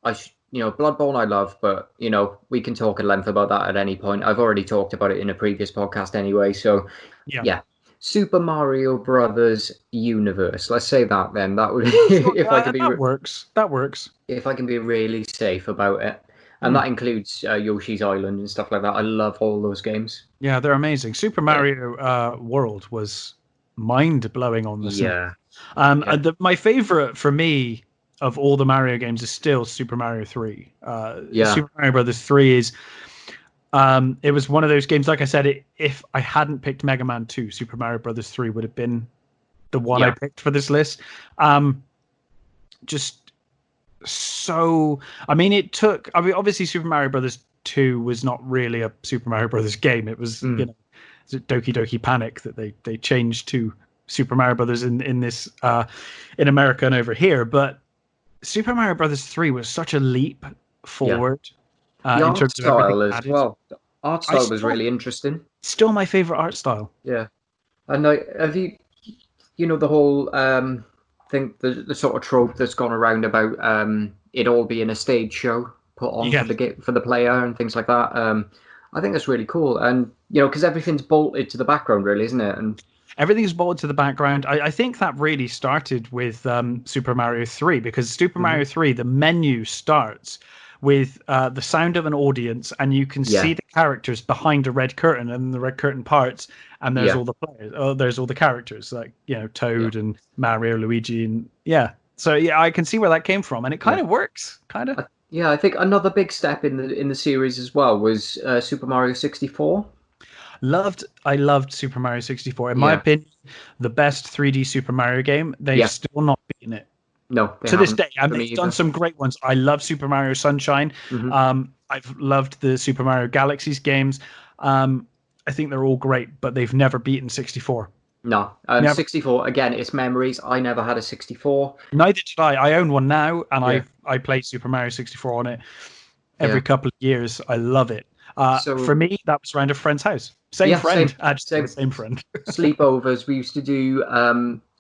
Bloodborne I love, but we can talk at length about that at any point. I've already talked about it in a previous podcast anyway. So yeah. Super Mario Brothers Universe. Let's say that then. That would That works. If I can be really safe about it. And that includes Yoshi's Island and stuff like that. I love all those games. Yeah, they're amazing. Super Mario World was mind-blowing on the SNES. My favorite for me of all the Mario games is still Super Mario 3. Super Mario Brothers 3 is... it was one of those games, like I said, if I hadn't picked Mega Man 2, Super Mario Brothers 3 would have been the one I picked for this list. Obviously Super Mario Brothers 2 was not really a Super Mario Brothers game. It was, Doki Doki Panic that they changed to Super Mario Brothers in this in America and over here. But Super Mario Brothers 3 was such a leap forward. The art style as well. The art style was really interesting. Still my favorite art style. Yeah. And have you, the whole thing, the sort of trope that's gone around about it all being a stage show put on for the player and things like that. I think that's really cool. And, because everything's bolted to the background, really, isn't it? And everything's bolted to the background. I think that really started with Super Mario 3 because Super Mario 3, the menu starts with the sound of an audience, and you can see the characters behind a red curtain, and the red curtain parts, and there's all the players. Oh, there's all the characters like Toad and Mario, Luigi, and So I can see where that came from, and it kind of works, kind of. I think another big step in the series as well was Super Mario 64. I loved Super Mario 64. In my opinion, the best 3D Super Mario game. They've still not beaten it. No, to this day, and they've done some great ones. I love Super Mario Sunshine. I've loved the Super Mario Galaxies games. I think they're all great, but they've never beaten 64. No, 64 again. It's memories. I never had a 64. Neither did I. I own one now, and I play Super Mario 64 on it every couple of years. I love it. For me, that was around a friend's house. Same friend. Sleepovers. We used to do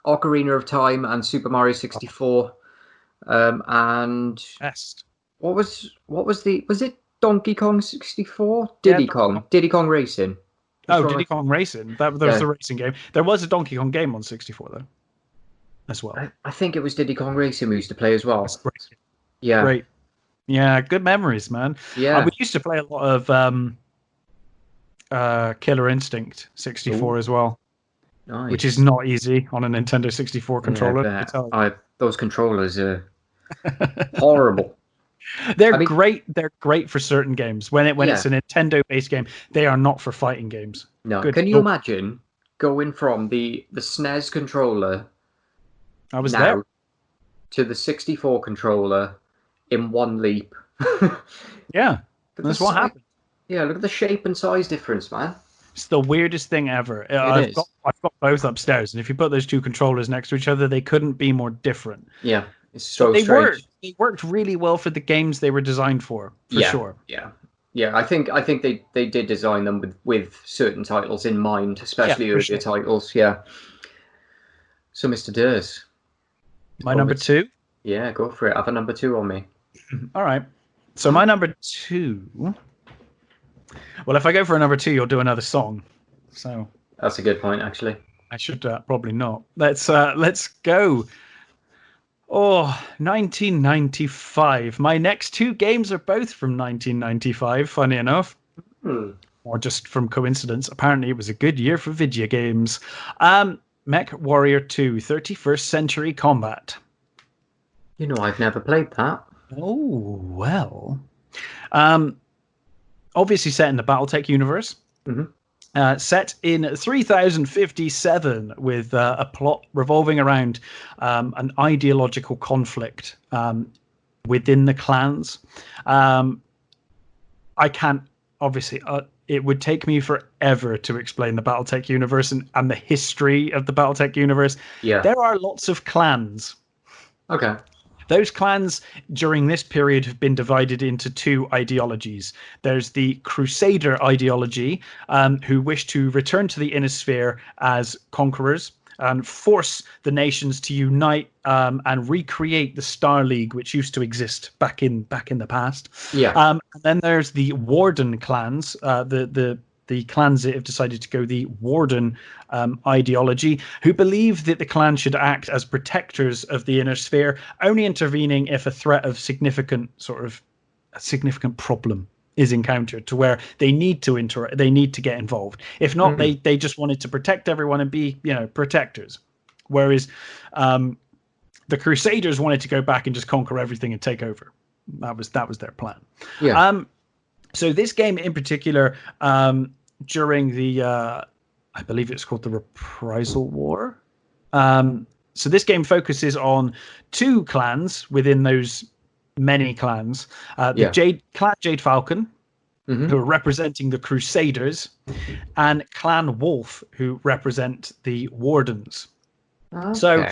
Ocarina of Time and Super Mario 64. And what was it Donkey Kong 64? Diddy Kong Racing. Diddy Kong Racing. That was the racing game. There was a Donkey Kong game on 64 though, as well. I think it was Diddy Kong Racing we used to play as well. Yeah, great. Yeah, good memories, man. Yeah, we used to play a lot of Killer Instinct 64 as well. Nice. Which is not easy on a Nintendo 64 controller. Those controllers are horrible. They're great. They're great for certain games. When it's a Nintendo-based game, they are not for fighting games. No. Can you imagine going from the SNES controller to the 64 controller in one leap? Yeah, that's what happened. Yeah, look at the shape and size difference, man. It's the weirdest thing ever. I've got both upstairs, and if you put those two controllers next to each other, they couldn't be more different. Yeah, it's so strange. They worked really well for the games they were designed for sure. Yeah. Yeah, I think they did design them with certain titles in mind, especially earlier titles. Yeah. So, Mr. Durs, My number two. Yeah, go for it. I have a number two on me. All right. So my number two. Well, if I go for a number two, you'll do another song. So that's a good point, actually. I should probably not. Let's go. Oh, 1995. My next two games are both from 1995, funny enough. Or just from coincidence. Apparently, it was a good year for video games. Mech Warrior 2, 31st Century Combat. You know, I've never played that. Oh, well. Obviously set in the Battletech universe. Set in 3057 with a plot revolving around an ideological conflict within the clans. I can't, obviously, it would take me forever to explain the Battletech universe and the history of the Battletech universe. Yeah. There are lots of clans. Okay. Those clans during this period have been divided into two ideologies. There's the Crusader ideology, who wish to return to the Inner Sphere as conquerors and force the nations to unite and recreate the Star League, which used to exist back in the past. Yeah. And then there's the Warden clans, the clans that have decided to go the Warden ideology, who believe that the clan should act as protectors of the Inner Sphere, only intervening if a threat of significant problem is encountered, to where they need to get involved. If not, they just wanted to protect everyone and be, protectors. Whereas the Crusaders wanted to go back and just conquer everything and take over. That was their plan. Yeah. So this game in particular, during the, I believe it's called the Reprisal War. So this game focuses on two clans within those many clans. Clan Jade Falcon, who are representing the Crusaders, and Clan Wolf, who represent the Wardens. Okay. So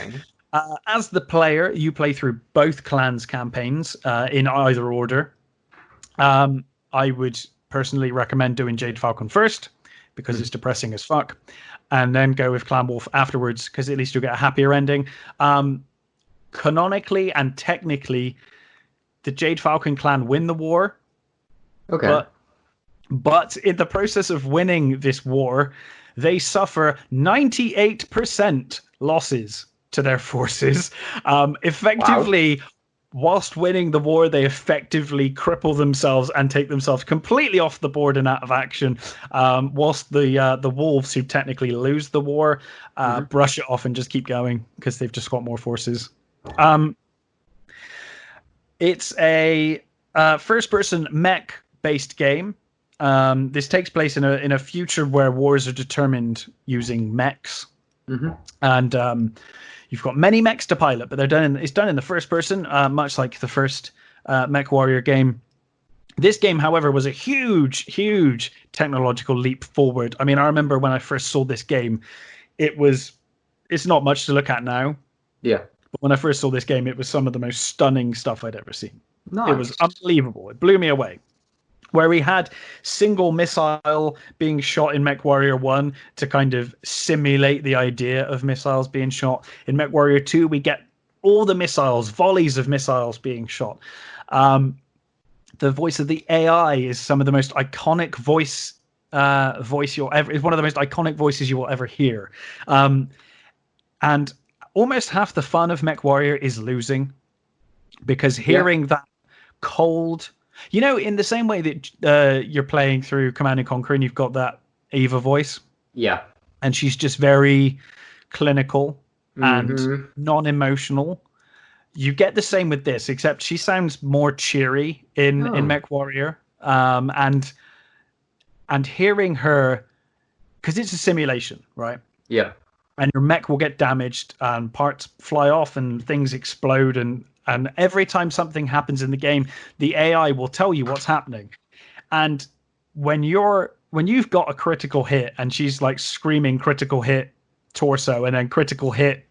as the player, you play through both clans' campaigns in either order. I would personally recommend doing Jade Falcon first, because it's depressing as fuck, and then go with Clan Wolf afterwards, because at least you'll get a happier ending. Canonically and technically, the Jade Falcon clan win the war. Okay. But in the process of winning this war, they suffer 98% losses to their forces. Effectively, whilst winning the war, they effectively cripple themselves and take themselves completely off the board and out of action. Whilst the wolves, who technically lose the war, brush it off and just keep going because they've just got more forces. It's a first-person mech-based game. This takes place in a future where wars are determined using mechs, and you've got many mechs to pilot, but it's done in the first person, much like the first Mech Warrior game. This game, however, was a huge technological leap forward. I mean, I remember when I first saw this game, it's not much to look at now. Yeah. But when I first saw this game, it was some of the most stunning stuff I'd ever seen. Nice. It was unbelievable. It blew me away. Where we had single missile being shot in Mech Warrior 1 to kind of simulate the idea of missiles being shot. In Mech Warrior 2, we get all the missiles, volleys of missiles being shot. The voice of the AI is some of the most iconic voice you'll ever. Is one of the most iconic voices you will ever hear. And almost half the fun of Mech Warrior is losing, because hearing that cold. In the same way that you're playing through Command and Conquer and you've got that Ava voice. Yeah. And she's just very clinical and non-emotional. You get the same with this, except she sounds more cheery in Mech Warrior. And hearing her, because it's a simulation, right? Yeah. And your mech will get damaged and parts fly off and things explode, and every time something happens in the game, the AI will tell you what's happening. And when you've got a critical hit and she's like screaming critical hit torso and then critical hit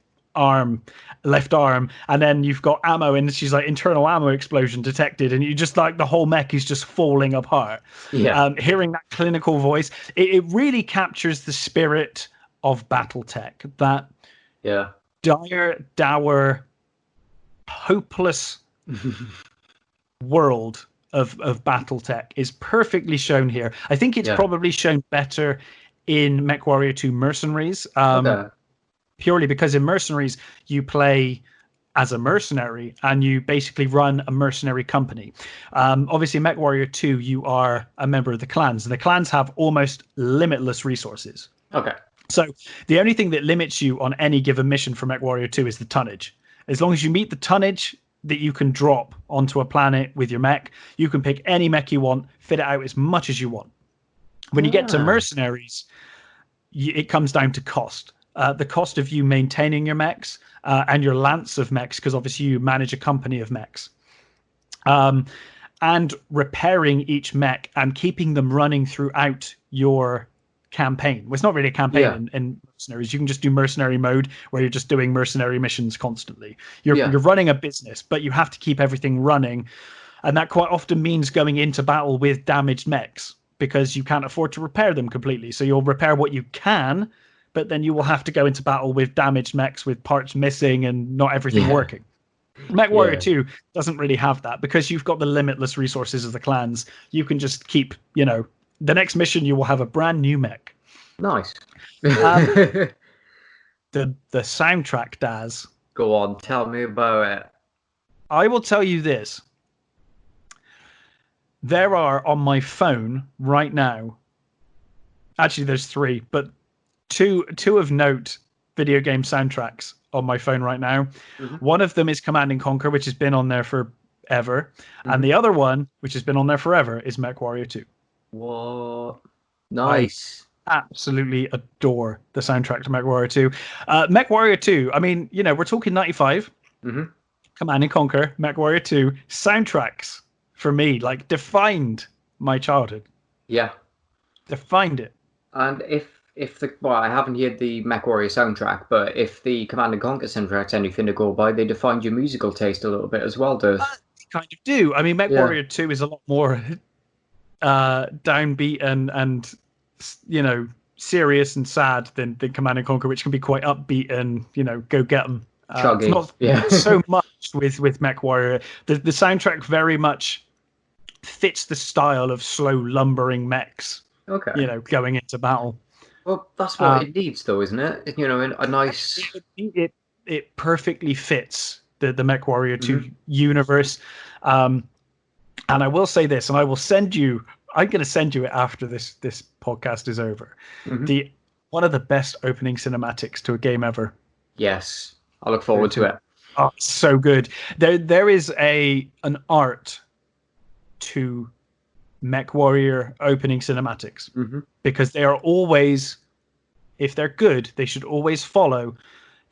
left arm, and then you've got ammo, and she's like, internal ammo explosion detected, and you just like the whole mech is just falling apart. Yeah. Hearing that clinical voice, it really captures the spirit of BattleTech. That dour, hopeless world of BattleTech is perfectly shown here. I think it's probably shown better in MechWarrior 2 Mercenaries. Purely because in Mercenaries you play as a mercenary and you basically run a mercenary company. Obviously in MechWarrior 2 you are a member of the clans, and the clans have almost limitless resources. So the only thing that limits you on any given mission for MechWarrior 2 is the tonnage. As long as you meet the tonnage that you can drop onto a planet with your mech, you can pick any mech you want, fit it out as much as you want. When you get to mercenaries, it comes down to cost. The cost of you maintaining your mechs and your lance of mechs, because obviously you manage a company of mechs, and repairing each mech and keeping them running throughout your campaign. Well, it's not really a campaign in mercenaries. You can just do mercenary mode where you're just doing mercenary missions constantly. You're running a business, but you have to keep everything running, and that quite often means going into battle with damaged mechs because you can't afford to repair them completely. So you'll repair what you can, but then you will have to go into battle with damaged mechs with parts missing and not everything working. MechWarrior 2 doesn't really have that because you've got the limitless resources of the clans. You can just keep, the next mission you will have a brand new mech. Nice. The soundtrack, Daz. Go on, tell me about it. I will tell you this. There are on my phone right now, actually there's 3, but two of note video game soundtracks on my phone right now. One of them is Command and Conquer, which has been on there forever. And the other one, which has been on there forever, is MechWarrior 2. What? Nice. I absolutely adore the soundtrack to MechWarrior 2. MechWarrior 2, I mean, we're talking 95. Command and Conquer, MechWarrior 2, soundtracks for me, like, defined my childhood. Yeah. Defined it. And I haven't heard the MechWarrior soundtrack, but if the Command and Conquer soundtrack's anything to go by, they defined your musical taste a little bit as well, Durs. They kind of do. I mean, MechWarrior 2 is a lot more downbeat and serious and sad than Command and Conquer, which can be quite upbeat and go get them. Chuggy. Not so much with MechWarrior. The soundtrack very much fits the style of slow lumbering mechs. Going into battle. Well, that's what it needs, though, isn't it? A nice. It perfectly fits the MechWarrior 2 universe. And I will say this, and I'm going to send you it after this podcast is over. One of the best opening cinematics to a game ever. Yes, I look forward to it. Oh, it's so good. There is an art to MechWarrior opening cinematics because they are always, if they're good, they should always follow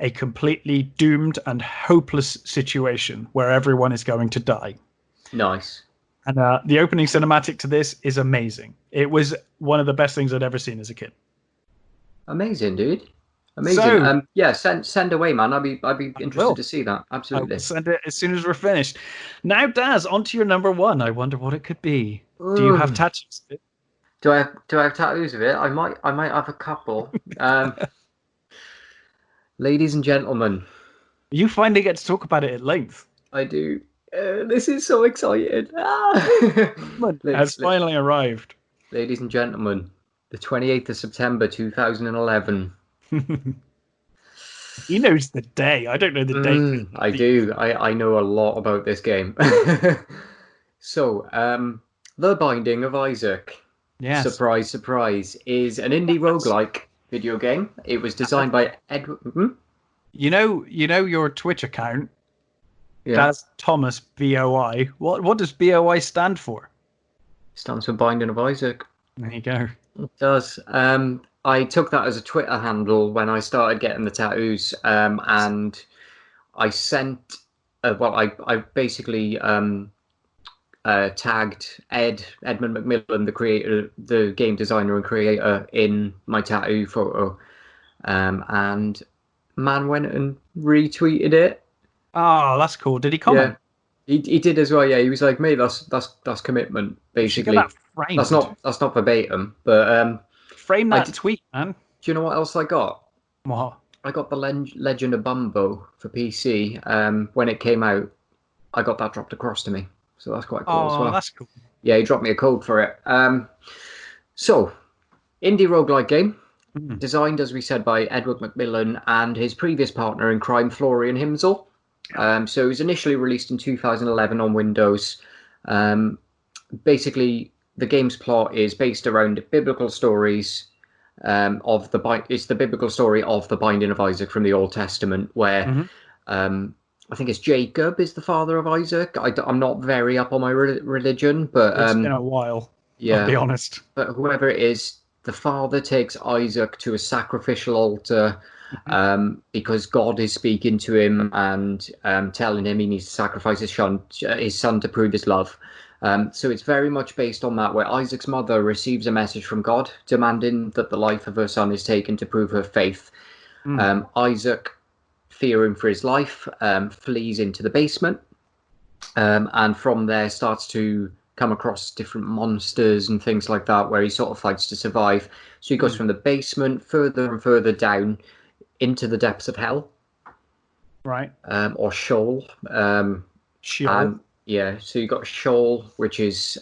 a completely doomed and hopeless situation where everyone is going to die. Nice. And the opening cinematic to this is amazing. It was one of the best things I'd ever seen as a kid. Amazing, dude. Amazing. So, send away, man. I'd be interested to see that. Absolutely. I'll send it as soon as we're finished. Now, Daz, on to your number 1. I wonder what it could be. Ooh. Do you have tattoos of it? Do I have tattoos of it? I might have a couple. Ladies and gentlemen, you finally get to talk about it at length. I do. This is so exciting. Has finally arrived. Ladies and gentlemen, the 28th of September 2011. He knows the day. I don't know the date. I do. I know a lot about this game. So, The Binding of Isaac. Yes. Surprise, surprise, is an indie roguelike video game. It was designed by Edward. You know your Twitch account. Daz Thomas BOI. What does BOI stand for? Stands for Binding of Isaac. There you go. It does. I took that as a Twitter handle when I started getting the tattoos, and I sent. I basically tagged Edmund McMillan, the creator, the game designer and creator, in my tattoo photo, and man went and retweeted it. Oh, that's cool. Did he Yeah, comment? he did as well. Yeah, he was like, "Mate, that's commitment, You should get that basically." framed. That's not verbatim, but Frame I that did. tweet, man. Do you know what else I got? What? I got the Legend of Bumbo for PC. When it came out, I got that dropped across to me, so that's quite cool as Oh, well. that's cool. Yeah, he dropped me a code for it. So indie roguelike game. Mm. Designed, as we said, by Edward McMillan and his previous partner in crime, Florian Himsel. So it was initially released in 2011 on Windows. Um, Basically, the game's plot is based around biblical stories it's the biblical story of the binding of Isaac from the Old Testament, where Hmm. I think it's Jacob is the father of Isaac. I'm not very up on my religion, but It's been a while, I'll be yeah, honest. but whoever it is, the father takes Isaac to a sacrificial altar Mhm. because God is speaking to him and telling him he needs to sacrifice his son to prove his love. So it's very much based on that, where Isaac's mother receives a message from God demanding that the life of her son is taken to prove her faith. Mm. Isaac, fearing for his life, flees into the basement, and from there starts to come across different monsters and things like that, where he sort of fights to survive. So he goes Mm. from the basement further and further down into the depths of hell, Right. or Sheol. Sheol. And yeah, so you got Sheol, which is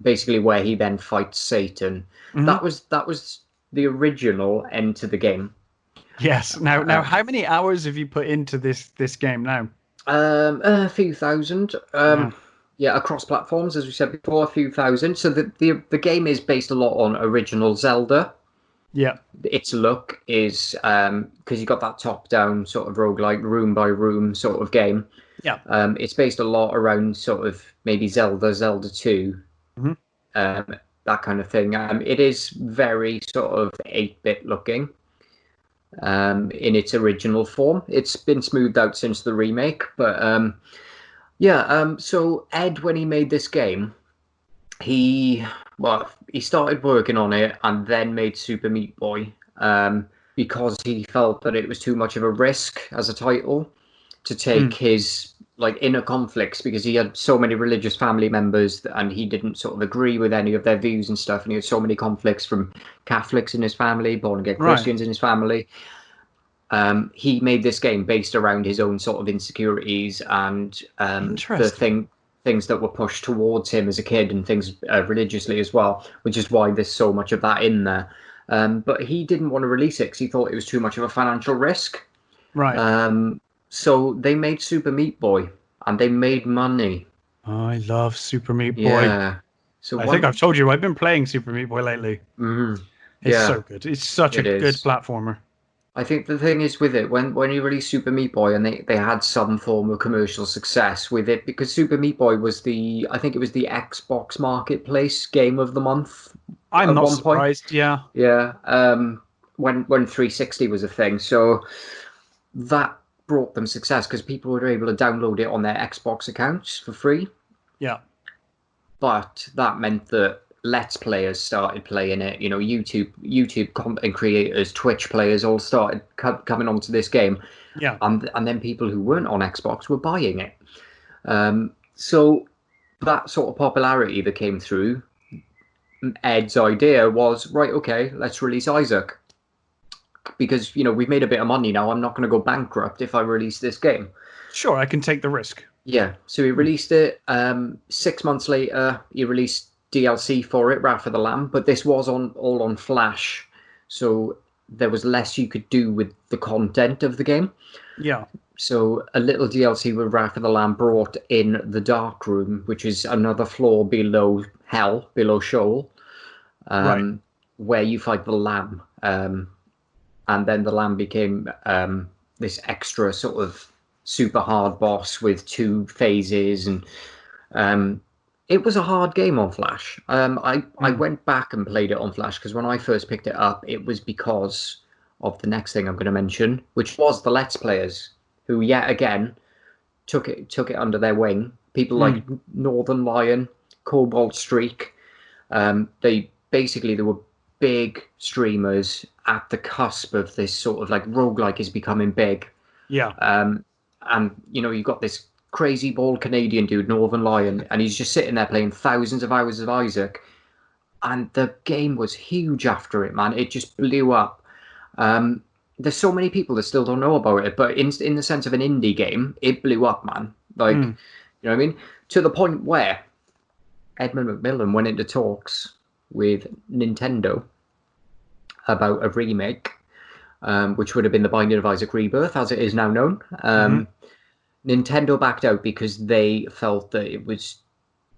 basically where he then fights Satan. Hmm. That was the original end to the game. Yes. Now, Uh, how many hours have you put into this game now? A few thousand. Yeah. Yeah, across platforms, as we said before, a few thousand. So the game is based a lot on original Zelda. Yeah. Its look is because you got that top-down sort of roguelike, room by room sort of game. Yeah. It's based a lot around sort of maybe Zelda 2, Hmm. um, that kind of thing. It is very sort of 8-bit looking in its original form. It's been smoothed out since the remake, but yeah. So Ed, when he made this game, he he started working on it and then made Super Meat Boy because he felt that it was too much of a risk as a title to take Mm. his like inner conflicts, because he had so many religious family members and he didn't sort of agree with any of their views and stuff, and he had so many conflicts from Catholics in his family, born again Right. Christians in his family. He made this game based around his own sort of insecurities and Interesting. things that were pushed towards him as a kid, and things religiously as well, which is why there's so much of that in there. But he didn't want to release it because he thought it was too much of a financial risk. Right. So they made Super Meat Boy, and they made money. I love Super Meat Boy. Yeah. So I think one, I've told you I've been playing Super Meat Boy lately. It's yeah, so good. It's such a it good is. platformer. I think the thing is with it, when you released Super Meat Boy and they had some form of commercial success with it, because Super Meat Boy was I think it was the Xbox Marketplace Game of the Month I'm at not one point. surprised. Yeah. Yeah, when 360 was a thing, so that brought them success because people were able to download it on their Xbox accounts for free. Yeah. But that meant that Let's Players started playing it. You know, YouTube content creators, Twitch players all started coming onto this game, Yeah. and then people who weren't on Xbox were buying it. So that sort of popularity that came through, Ed's idea was, right, okay, let's release Isaac, because we've made a bit of money now. I'm not going to go bankrupt if I release this game. Sure, I can take the risk. Yeah, so he Hmm. released it. 6 months later, he released DLC for it, Wrath of the Lamb, but this was all on Flash, so there was less you could do with the content of the game. Yeah. So a little DLC with Wrath of the Lamb brought in the Dark Room, which is another floor below Hell, below Sheol, Right. where you fight the Lamb. And then the Lamb became this extra sort of super hard boss with 2 phases, and it was a hard game on Flash. I Mm. went back and played it on Flash because when I first picked it up, it was because of the next thing I'm going to mention, which was the Let's Players, who yet again took it under their wing. People like Mm. Northern Lion, Cobalt Streak. They were big streamers at the cusp of this sort of like roguelike is becoming big. Yeah. And you got this crazy bald Canadian dude, Northern Lion, and he's just sitting there playing thousands of hours of Isaac. And the game was huge after it, man. It just blew up. There's so many people that still don't know about it, but in the sense of an indie game, it blew up, man. Like, you know what I mean? To the point where Edmund Macmillan went into talks with Nintendo about a remake, which would have been the Binding of Isaac Rebirth, as it is now known. Nintendo backed out because they felt that it was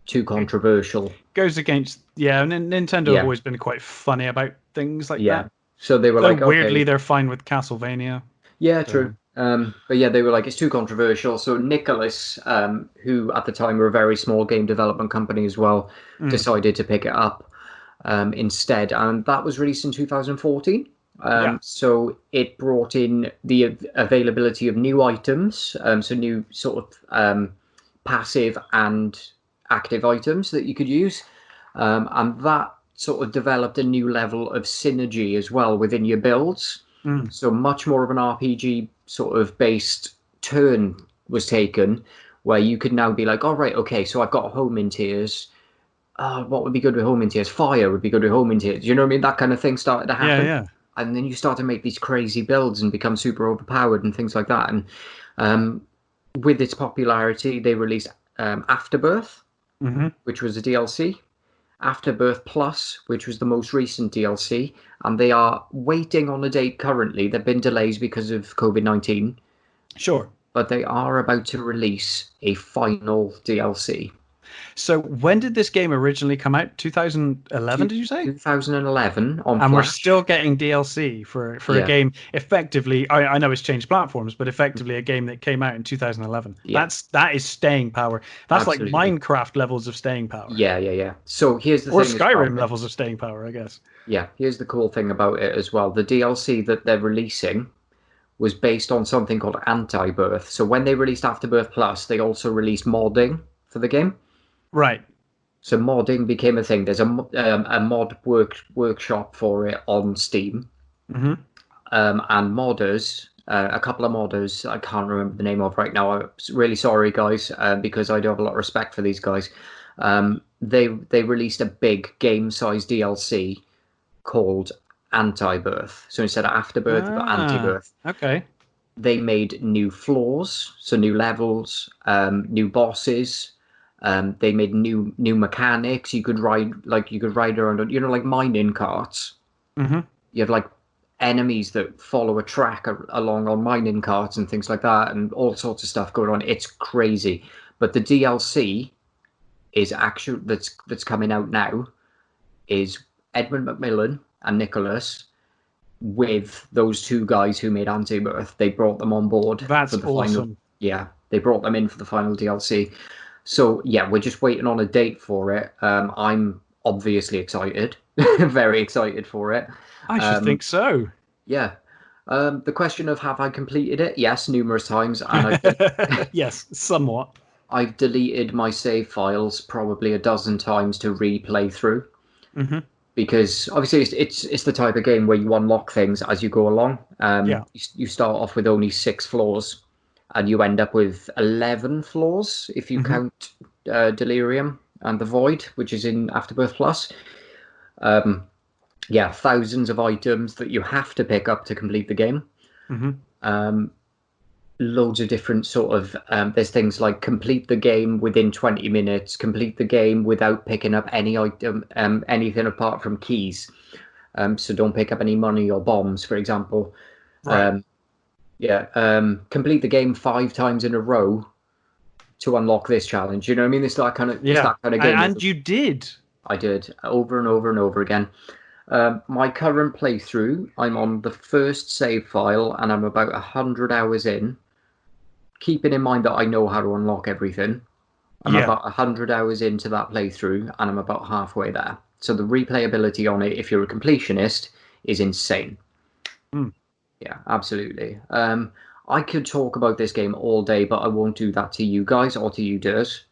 too controversial. Goes against, Nintendo have always been quite funny about things like that. So they were like, weirdly, okay. they're fine with Castlevania. Yeah, true. But yeah, they were like, it's too controversial. So Nicholas, who at the time were a very small game development company as well, decided to pick it up instead. And that was released in 2014. So it brought in the availability of new items, so new sort of passive and active items that you could use. And that sort of developed a new level of synergy as well within your builds. So much more of an RPG sort of based turn was taken, where you could now be like, all right, okay, so I've got homing tiers. What would be good with homing tiers? Fire would be good with homing tiers. You know what I mean? That kind of thing started to happen. Yeah. And then you start to make these crazy builds and become super overpowered and things like that. And with its popularity, they released Afterbirth, which was a DLC. Afterbirth Plus, which was the most recent DLC, and they are waiting on a date currently. There have been delays because of COVID-19. Sure. But they are about to release a final DLC. So when did this game originally come out? 2011, did you say? 2011 on And Flash. We're still getting DLC for a game effectively. I know it's changed platforms, but effectively a game that came out in 2011. Yeah. That is staying power. That's Absolutely. like Minecraft levels of staying power. Yeah. So here's the thing. Or thing. Skyrim levels of staying power, I guess. Yeah, here's the cool thing about it as well. The DLC that they're releasing was based on something called Anti-Birth. So when they released Afterbirth Plus, they also released modding for the game. Right. So modding became a thing. There's a mod workshop for it on Steam. And modders, a couple of modders, I can't remember the name of right now. I'm really sorry, guys, because I do have a lot of respect for these guys. They released a big game-sized DLC called Anti-Birth. So instead of Afterbirth, you've got Anti-Birth. Okay. They made new floors, so new levels, new bosses. They made new mechanics. You could ride around, like mining carts. You have like enemies that follow a track along on mining carts and things like that, and all sorts of stuff going on. It's crazy. But the DLC is that's coming out now is Edmund Macmillan and Nicholas with those two guys who made Anti-Birth. They brought them on board. That's for the awesome. Final, they brought them in for the final DLC. So yeah, we're just waiting on a date for it. I'm obviously excited, very excited for it. I should think so. Yeah. The question of have I completed it? Yes, numerous times, and yes, somewhat. I've deleted my save files probably a dozen times to replay through. Because obviously it's the type of game where you unlock things as you go along. You start off with only 6 floors, and you end up with 11 floors if you count Delirium and the Void, which is in Afterbirth Plus. Thousands of items that you have to pick up to complete the game. Loads of different sort of there's things like complete the game within 20 minutes, complete the game without picking up any item, anything apart from keys. So don't pick up any money or bombs, for example. Right. Complete the game 5 times in a row to unlock this challenge. You know what I mean? It's that kind of that kind of game. And you did. I did over and over and over again. My current playthrough, I'm on the first save file, and I'm about 100 hours in. Keeping in mind that I know how to unlock everything. I'm about 100 hours into that playthrough, and I'm about halfway there. So the replayability on it, if you're a completionist, is insane. Yeah, absolutely. I could talk about this game all day, but I won't do that to you guys or to you, Durs.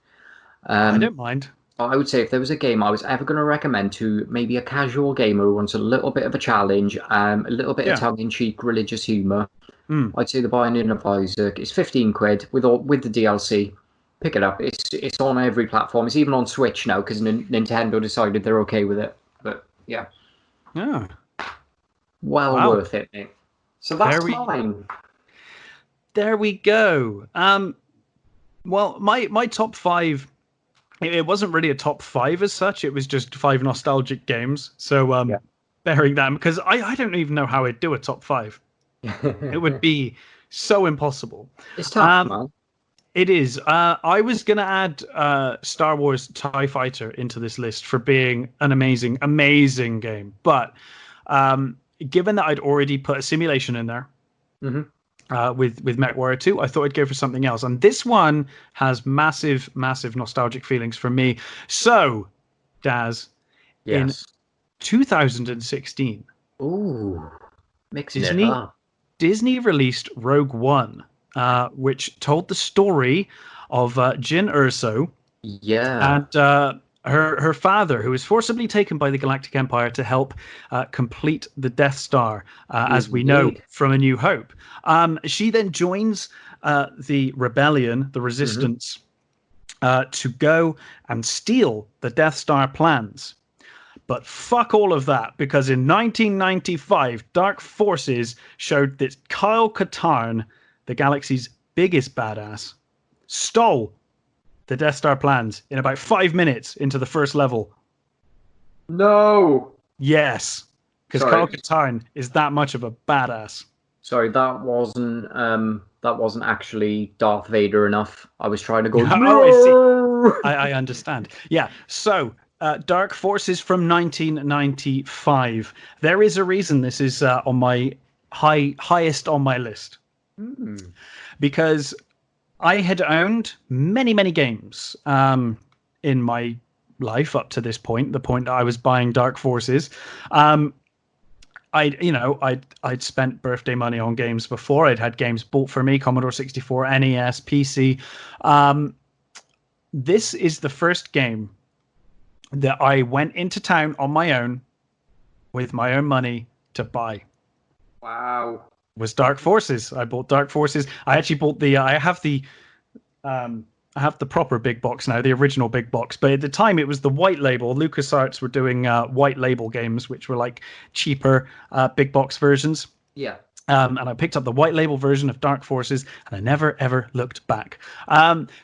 I don't mind. I would say if there was a game I was ever going to recommend to maybe a casual gamer who wants a little bit of a challenge, a little bit of tongue-in-cheek religious humor, I'd say The Binding of Isaac. It's 15 quid with the DLC. Pick it up. It's on every platform. It's even on Switch now because Nintendo decided they're okay with it. But yeah, well worth it, mate. So that's mine. There we go. Well, my top 5. It wasn't really a top 5 as such. It was just 5 nostalgic games. So bearing that, because I don't even know how I'd do a top 5. It would be so impossible. It's tough, man. It is. I was going to add Star Wars TIE Fighter into this list for being an amazing, amazing game. But given that I'd already put a simulation in there with MechWarrior 2, I thought I'd go for something else. And this one has massive, massive nostalgic feelings for me. So, Daz, in 2016, Disney released Rogue One, which told the story of Jyn Erso and her father, who was forcibly taken by the Galactic Empire to help complete the Death Star, as we know from A New Hope. She then joins the rebellion, the resistance, to go and steal the Death Star plans. But fuck all of that, because in 1995, Dark Forces showed that Kyle Katarn, the galaxy's biggest badass, stole the Death Star plans in about 5 minutes into the first level. No. Yes, because Kyle Katarn is that much of a badass. Sorry, that wasn't actually Darth Vader enough. I was trying to go. I understand. Yeah. So, Dark Forces from 1995. There is a reason this is on my highest on my list, because I had owned many, many games in my life up to this point, the point that I was buying Dark Forces. I'd spent birthday money on games before. I'd had games bought for me, Commodore 64, NES, PC. This is the first game that I went into town on my own with my own money to buy. Wow. Was Dark Forces. I bought Dark Forces. I actually bought I have the proper big box now, the original big box. But at the time, it was the white label. LucasArts were doing white label games, which were like cheaper big box versions. Yeah. And I picked up the white label version of Dark Forces, and I never ever looked back.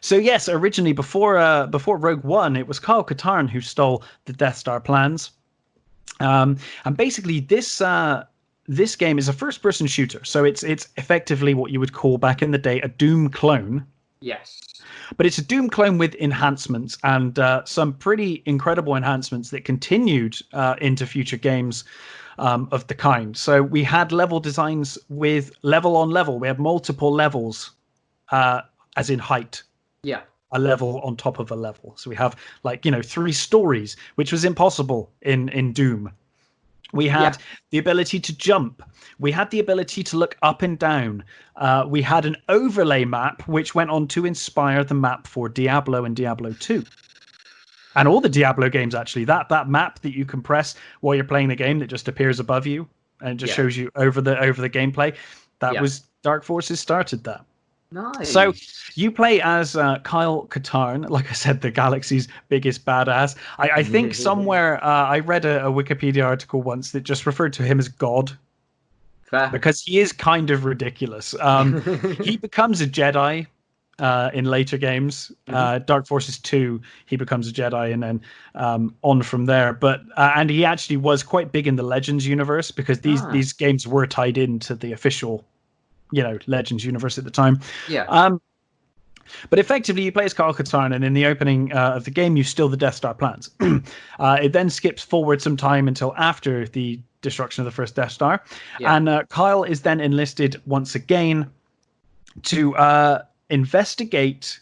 So yes, originally before Rogue One, it was Kyle Katarn who stole the Death Star plans. And basically, this game is a first-person shooter, so it's effectively what you would call back in the day a Doom clone. Yes. But it's a Doom clone with enhancements, and some pretty incredible enhancements that continued into future games of the kind. So we had level designs with level on level. We had multiple levels, as in height. Yeah. A level on top of a level. So we have 3 stories, which was impossible in Doom. We had the ability to jump. We had the ability to look up and down. We had an overlay map, which went on to inspire the map for Diablo and Diablo 2. And all the Diablo games, actually, that map that you can press while you're playing the game that just appears above you and just shows you over the gameplay. That was Dark Forces started that. Nice. So you play as Kyle Katarn, like I said, the galaxy's biggest badass. I think somewhere I read a Wikipedia article once that just referred to him as God. Fair. Because he is kind of ridiculous. He becomes a Jedi in later games. Dark Forces 2, he becomes a Jedi, and then on from there. But and he actually was quite big in the Legends universe, because these games were tied into the official Legends universe at the time. Yeah. But effectively, you play as Kyle Katarn, and in the opening of the game, you steal the Death Star plans. It then skips forward some time until after the destruction of the first Death Star. Yeah. And Kyle is then enlisted once again to investigate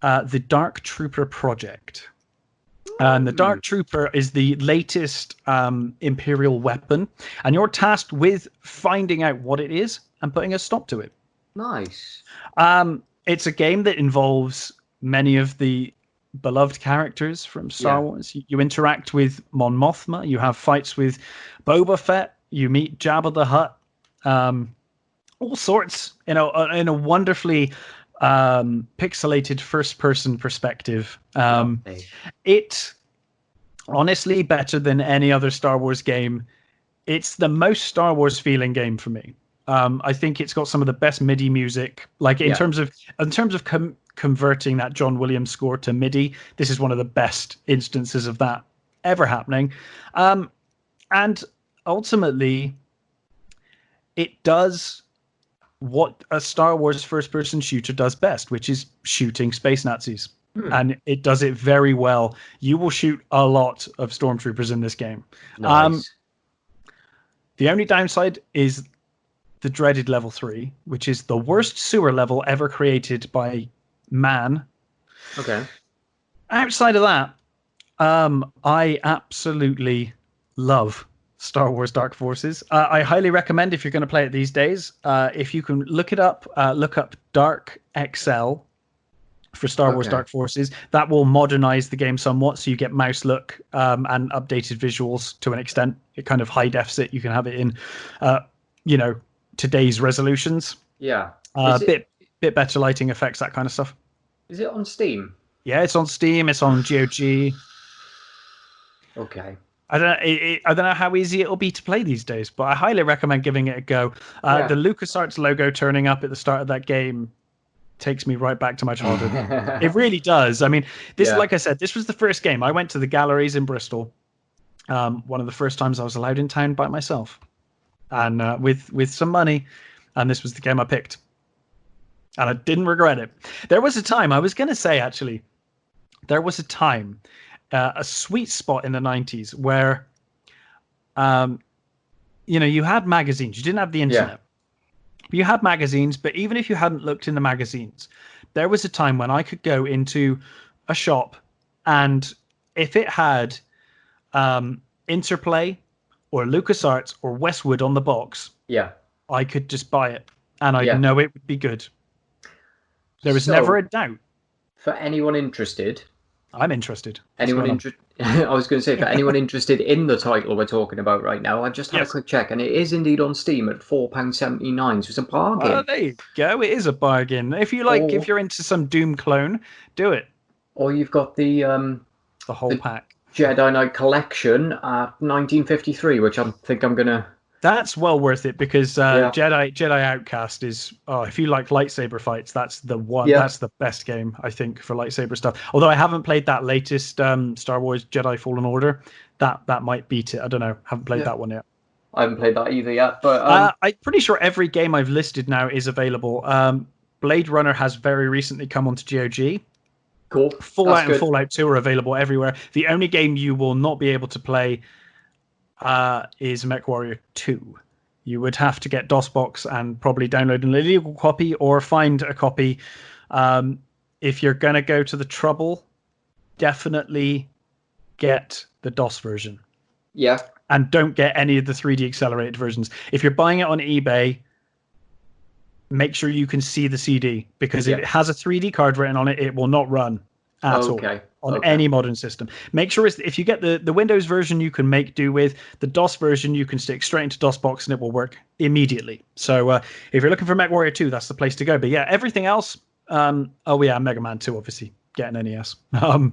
the Dark Trooper project. And the Dark Trooper is the latest Imperial weapon, and you're tasked with finding out what it is and putting a stop to it. Nice. It's a game that involves many of the beloved characters from Star Wars. You interact with Mon Mothma. You have fights with Boba Fett. You meet Jabba the Hutt. All sorts, in a wonderfully pixelated first-person perspective. It honestly better than any other Star Wars game. It's the most Star Wars feeling game for me. I think it's got some of the best MIDI music. Like in terms of converting that John Williams score to MIDI, this is one of the best instances of that ever happening. And ultimately, it does what a Star Wars first-person shooter does best, which is shooting space Nazis. And it does it very well. You will shoot a lot of stormtroopers in this game. Nice. The only downside is the dreaded level 3, which is the worst sewer level ever created by man. Okay. Outside of that, I absolutely love Star Wars Dark Forces. I highly recommend, if you're going to play it these days, if you can look it up, look up Dark XL for Star Wars Dark Forces. That will modernize the game somewhat, so you get mouse look and updated visuals to an extent. It kind of high defs it. You can have it in, today's resolutions. Yeah. Bit better lighting effects, that kind of stuff. Is it on Steam? Yeah, it's on Steam. It's on GOG. Okay. I don't know how easy it'll be to play these days, but I highly recommend giving it a go. The LucasArts logo turning up at the start of that game takes me right back to my childhood. It really does. I mean, like I said, this was the first game. I went to the galleries in Bristol. One of the first times I was allowed in town by myself, and with some money, and this was the game I picked, and I didn't regret it. There was a time, I was going to say actually, there was a time. A sweet spot in the 90s where, you had magazines. You didn't have the internet. You had magazines, but even if you hadn't looked in the magazines, there was a time when I could go into a shop, and if it had Interplay or LucasArts or Westwood on the box, I could just buy it, and I know it would be good. There was never a doubt. For anyone interested... I'm interested. I was going to say, for anyone interested in the title we're talking about right now, I've just had a quick check, and it is indeed on Steam at £4.79, so it's a bargain. There you go. It is a bargain. If you're into some Doom clone, do it. Or you've got the whole pack. Jedi Knight Collection at 1953, which I think I'm going to... That's well worth it, because Jedi Outcast is, if you like lightsaber fights, that's the one. Yeah. That's the best game, I think, for lightsaber stuff. Although I haven't played that latest Star Wars Jedi Fallen Order. That might beat it. I don't know. Haven't played that one yet. I haven't played that either yet. But I'm pretty sure every game I've listed now is available. Blade Runner has very recently come onto GOG. Cool. Fallout and Fallout 2 are available everywhere. The only game you will not be able to play is MechWarrior 2. You would have to get DOSBox and probably download an illegal copy or find a copy. If you're going to go to the trouble, definitely get the DOS version. Yeah. And don't get any of the 3D accelerated versions. If you're buying it on eBay, make sure you can see the CD, because if it has a 3D card written on it, it will not run at all on any modern system. Make sure if you get the Windows version, you can make do with. The DOS version, you can stick straight into DOSBox and it will work immediately. So if you're looking for MechWarrior 2, that's the place to go. But yeah, everything else, Mega Man 2, obviously, get an NES. But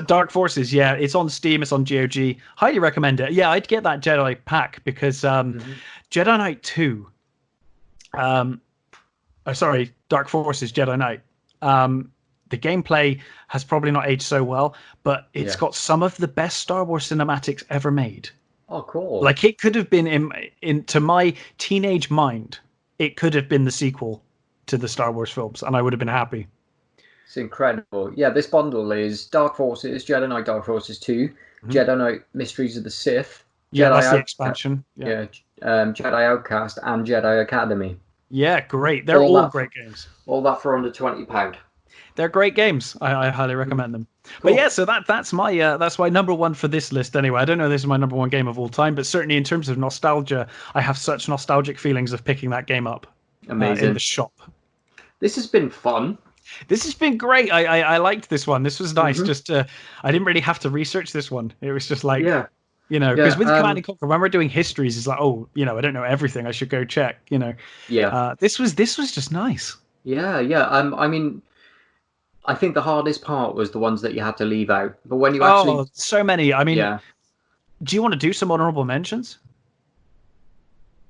Dark Forces, it's on Steam, it's on GOG. Highly recommend it. Yeah, I'd get that Jedi pack, because Jedi Knight 2, Dark Forces Jedi Knight, the gameplay has probably not aged so well, but it's got some of the best Star Wars cinematics ever made. Oh, cool. Like, it could have been, to my teenage mind, it could have been the sequel to the Star Wars films, and I would have been happy. It's incredible. Yeah, this bundle is Dark Forces, Jedi Knight Dark Forces 2, Jedi Knight Mysteries of the Sith. That's the expansion. Jedi Outcast and Jedi Academy. Yeah, great. They're all great games. All that for under £20. They're great games. I highly recommend them. Cool. But so that's my number one for this list anyway. I don't know if this is my number one game of all time, but certainly in terms of nostalgia, I have such nostalgic feelings of picking that game up. Amazing. In the shop. This has been fun. This has been great. I liked this one. This was nice. Hmm. Just I didn't really have to research this one. It was just like, Yeah, because yeah, with Command and Conquer, when we're doing histories, it's like, oh, I don't know everything. I should go check. yeah, This was just nice. yeah, yeah. I mean, I think the hardest part was the ones that you had to leave out. But when you actually, Oh, so many. I mean, yeah, do you want to do some honorable mentions?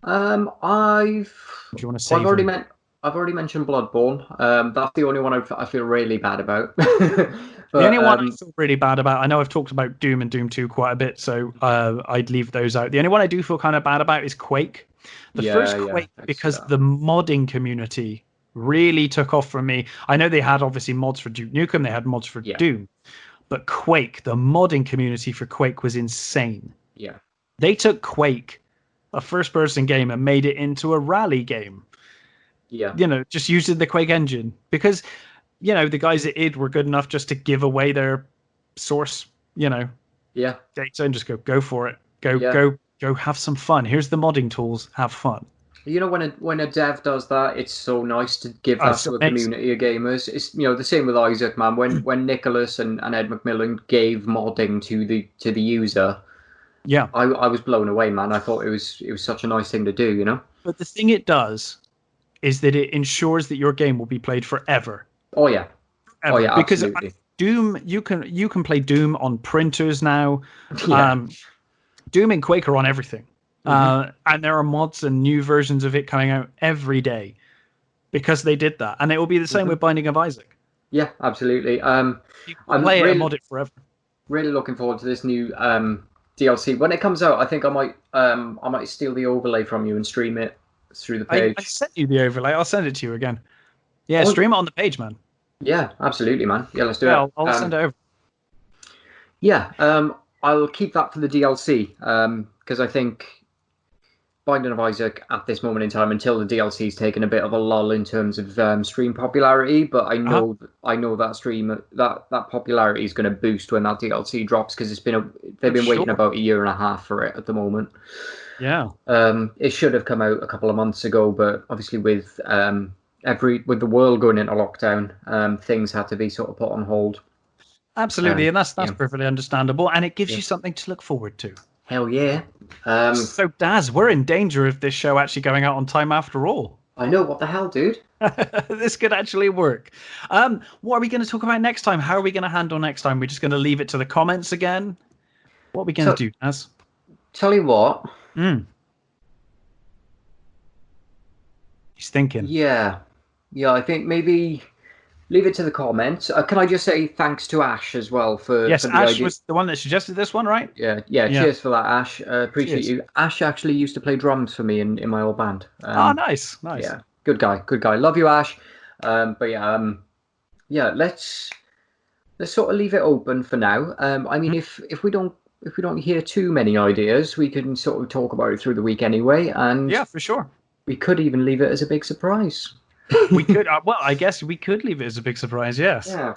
I've Do you want to well, save them? I've already mentioned Bloodborne. That's the only one I feel really bad about. The only But one I feel really bad about, I know I've talked about Doom and Doom 2 quite a bit, so I'd leave those out. The only one I do feel kind of bad about is Quake. The yeah, first yeah, Quake, I can see because that. the modding community really took off for me. I know they had obviously mods for Duke Nukem, they had mods for Yeah, Doom, but Quake, the modding community for Quake was insane. yeah, They took Quake, a first person game, and made it into a rally game. yeah, Just using the Quake engine because the guys at id were good enough just to give away their source yeah, data and just go for it, go yeah. go go have some fun. Here's the modding tools, have fun. When a dev does that, it's so nice to give Oh, that it's to a amazing. community of gamers. It's the same with Isaac, man. When Nicholas and Ed McMillan gave modding to the user, Yeah, I was blown away, man. I thought it was such a nice thing to do. but the thing it does is that it ensures that your game will be played forever, Oh yeah, oh ever. yeah, Because absolutely. Doom, you can play Doom on printers now. Yeah. um Doom and Quake are on everything. Hmm. And there are mods and new versions of it coming out every day because they did that. And it will be the same Hmm. with Binding of Isaac. Yeah, absolutely. You can I'm play it and really mod it forever. really looking forward to this new DLC. When it comes out, I think I might steal the overlay from you and stream it through the I page. sent you the overlay. I'll send it to you again. Yeah, Oh stream it on the page, man. yeah, absolutely, man. Yeah, let's do Yeah, it. I'll send it over. Yeah, I'll keep that for the DLC because I think Binding of Isaac at this moment in time, until the DLC's taken a bit of a lull in terms of stream popularity, but I Uh-huh. know that that popularity is going to boost when that DLC drops because they've Oh, they've been waiting sure. about a year and a half for it at the moment. Yeah. It should have come out a couple of months ago, but obviously with with the world going into lockdown, things had to be sort of put on hold. Absolutely. And that's Yeah, perfectly understandable. And it gives yeah, you something to look forward to. hell yeah. Um, So, Daz, we're in danger of this show actually going out on time after all. I know, what the hell, dude. This could actually work. What are we going to talk about next time? How are we going to handle next time? We're just going to leave it to the comments again. What are we going to So do, Daz? tell you what, Mm, he's thinking. yeah, yeah. I think maybe leave it to the comments. Can I just say thanks to Ash as well for Yes, for the Ash idea? was the one that suggested this one, right? Yeah, yeah. Yeah. Cheers for that, Ash. Appreciate Cheers. you. Ash actually used to play drums for me in my old band. Oh, nice, nice. Yeah, good guy, good guy. Love you, Ash. But yeah, yeah. Let's sort of leave it open for now. I mean, Mhm. if we don't hear too many ideas, we can sort of talk about it through the week anyway, and Yeah, for sure. we could even leave it as a big surprise. We could, well, I guess we could leave it as a big surprise, yes. Yeah,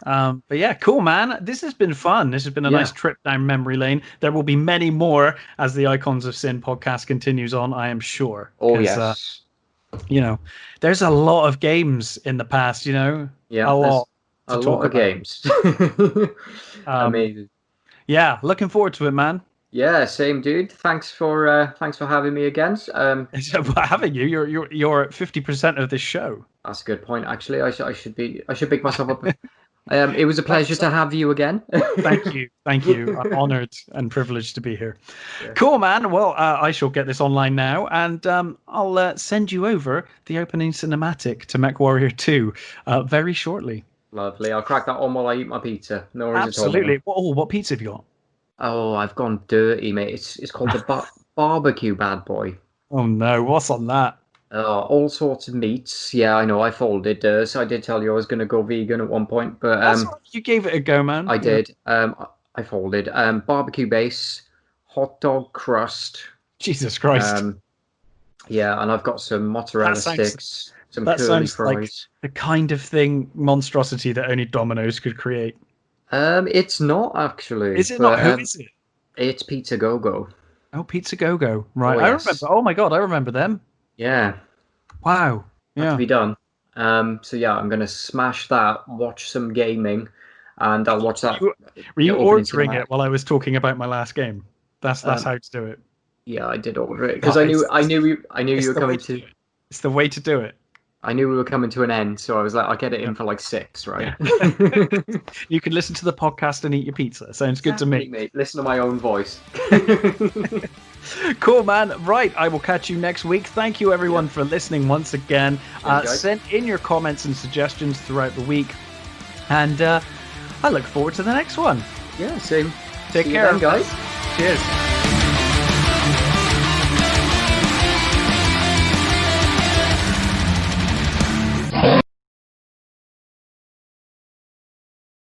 But yeah, cool, man. This has been fun. This has been a nice yeah. trip down memory lane. There will be many more as the Icons of Sin podcast continues on, I am sure. Oh Because, yes, there's a lot of games in the past, yeah. a There's lot a to lot talk of about. games. Um, Amazing. yeah, looking forward to it, man. Yeah, same dude. Thanks for having me again. It's about having you. You're 50% of this show. That's a good point. Actually, I should pick myself up. It was a pleasure Thanks. to have you again. Thank you. Thank you. I'm honored and privileged to be here. Yeah. Cool, man. Well, I shall get this online now, and I'll send you over the opening cinematic to MechWarrior 2 very shortly. Lovely. I'll crack that on while I eat my pizza. No worries at all, man. Absolutely. What pizza have you got? Oh, I've gone dirty, mate. It's called the barbecue bad boy. Oh no, what's on that? All sorts of meats. Yeah, I know. I folded. So I did tell you I was going to go vegan at one point, but That's all right. You gave it a go, man. I did. I folded. Barbecue base, hot dog crust. Jesus Christ. Yeah, and I've got some mozzarella sticks, some That curly sounds like fries. the kind of monstrosity that only Domino's could create. It's not actually, Is it but not? Who is it? it's Pizza Go Go. Oh, Pizza Go Go. Right. Oh I remember. yes. Oh my God, I remember them. Yeah, Wow. had to Yeah. be done. So yeah, I'm gonna smash that. Watch some gaming, and I'll watch that. Were you ordering it while I was talking about my last game? That's how to do it. Yeah, I did order it because I knew you were coming to. It's the way to do it. I knew we were coming to an end, so I was like, I'll get it in for like 6, right? Yeah. You can listen to the podcast and eat your pizza. Sounds good to me. Mate. Listen to my own voice. Cool, man. Right, I will catch you next week. Thank you, everyone, for listening once again. Send in your comments and suggestions throughout the week. And I look forward to the next one. Yeah, same. Take care, guys. Cheers.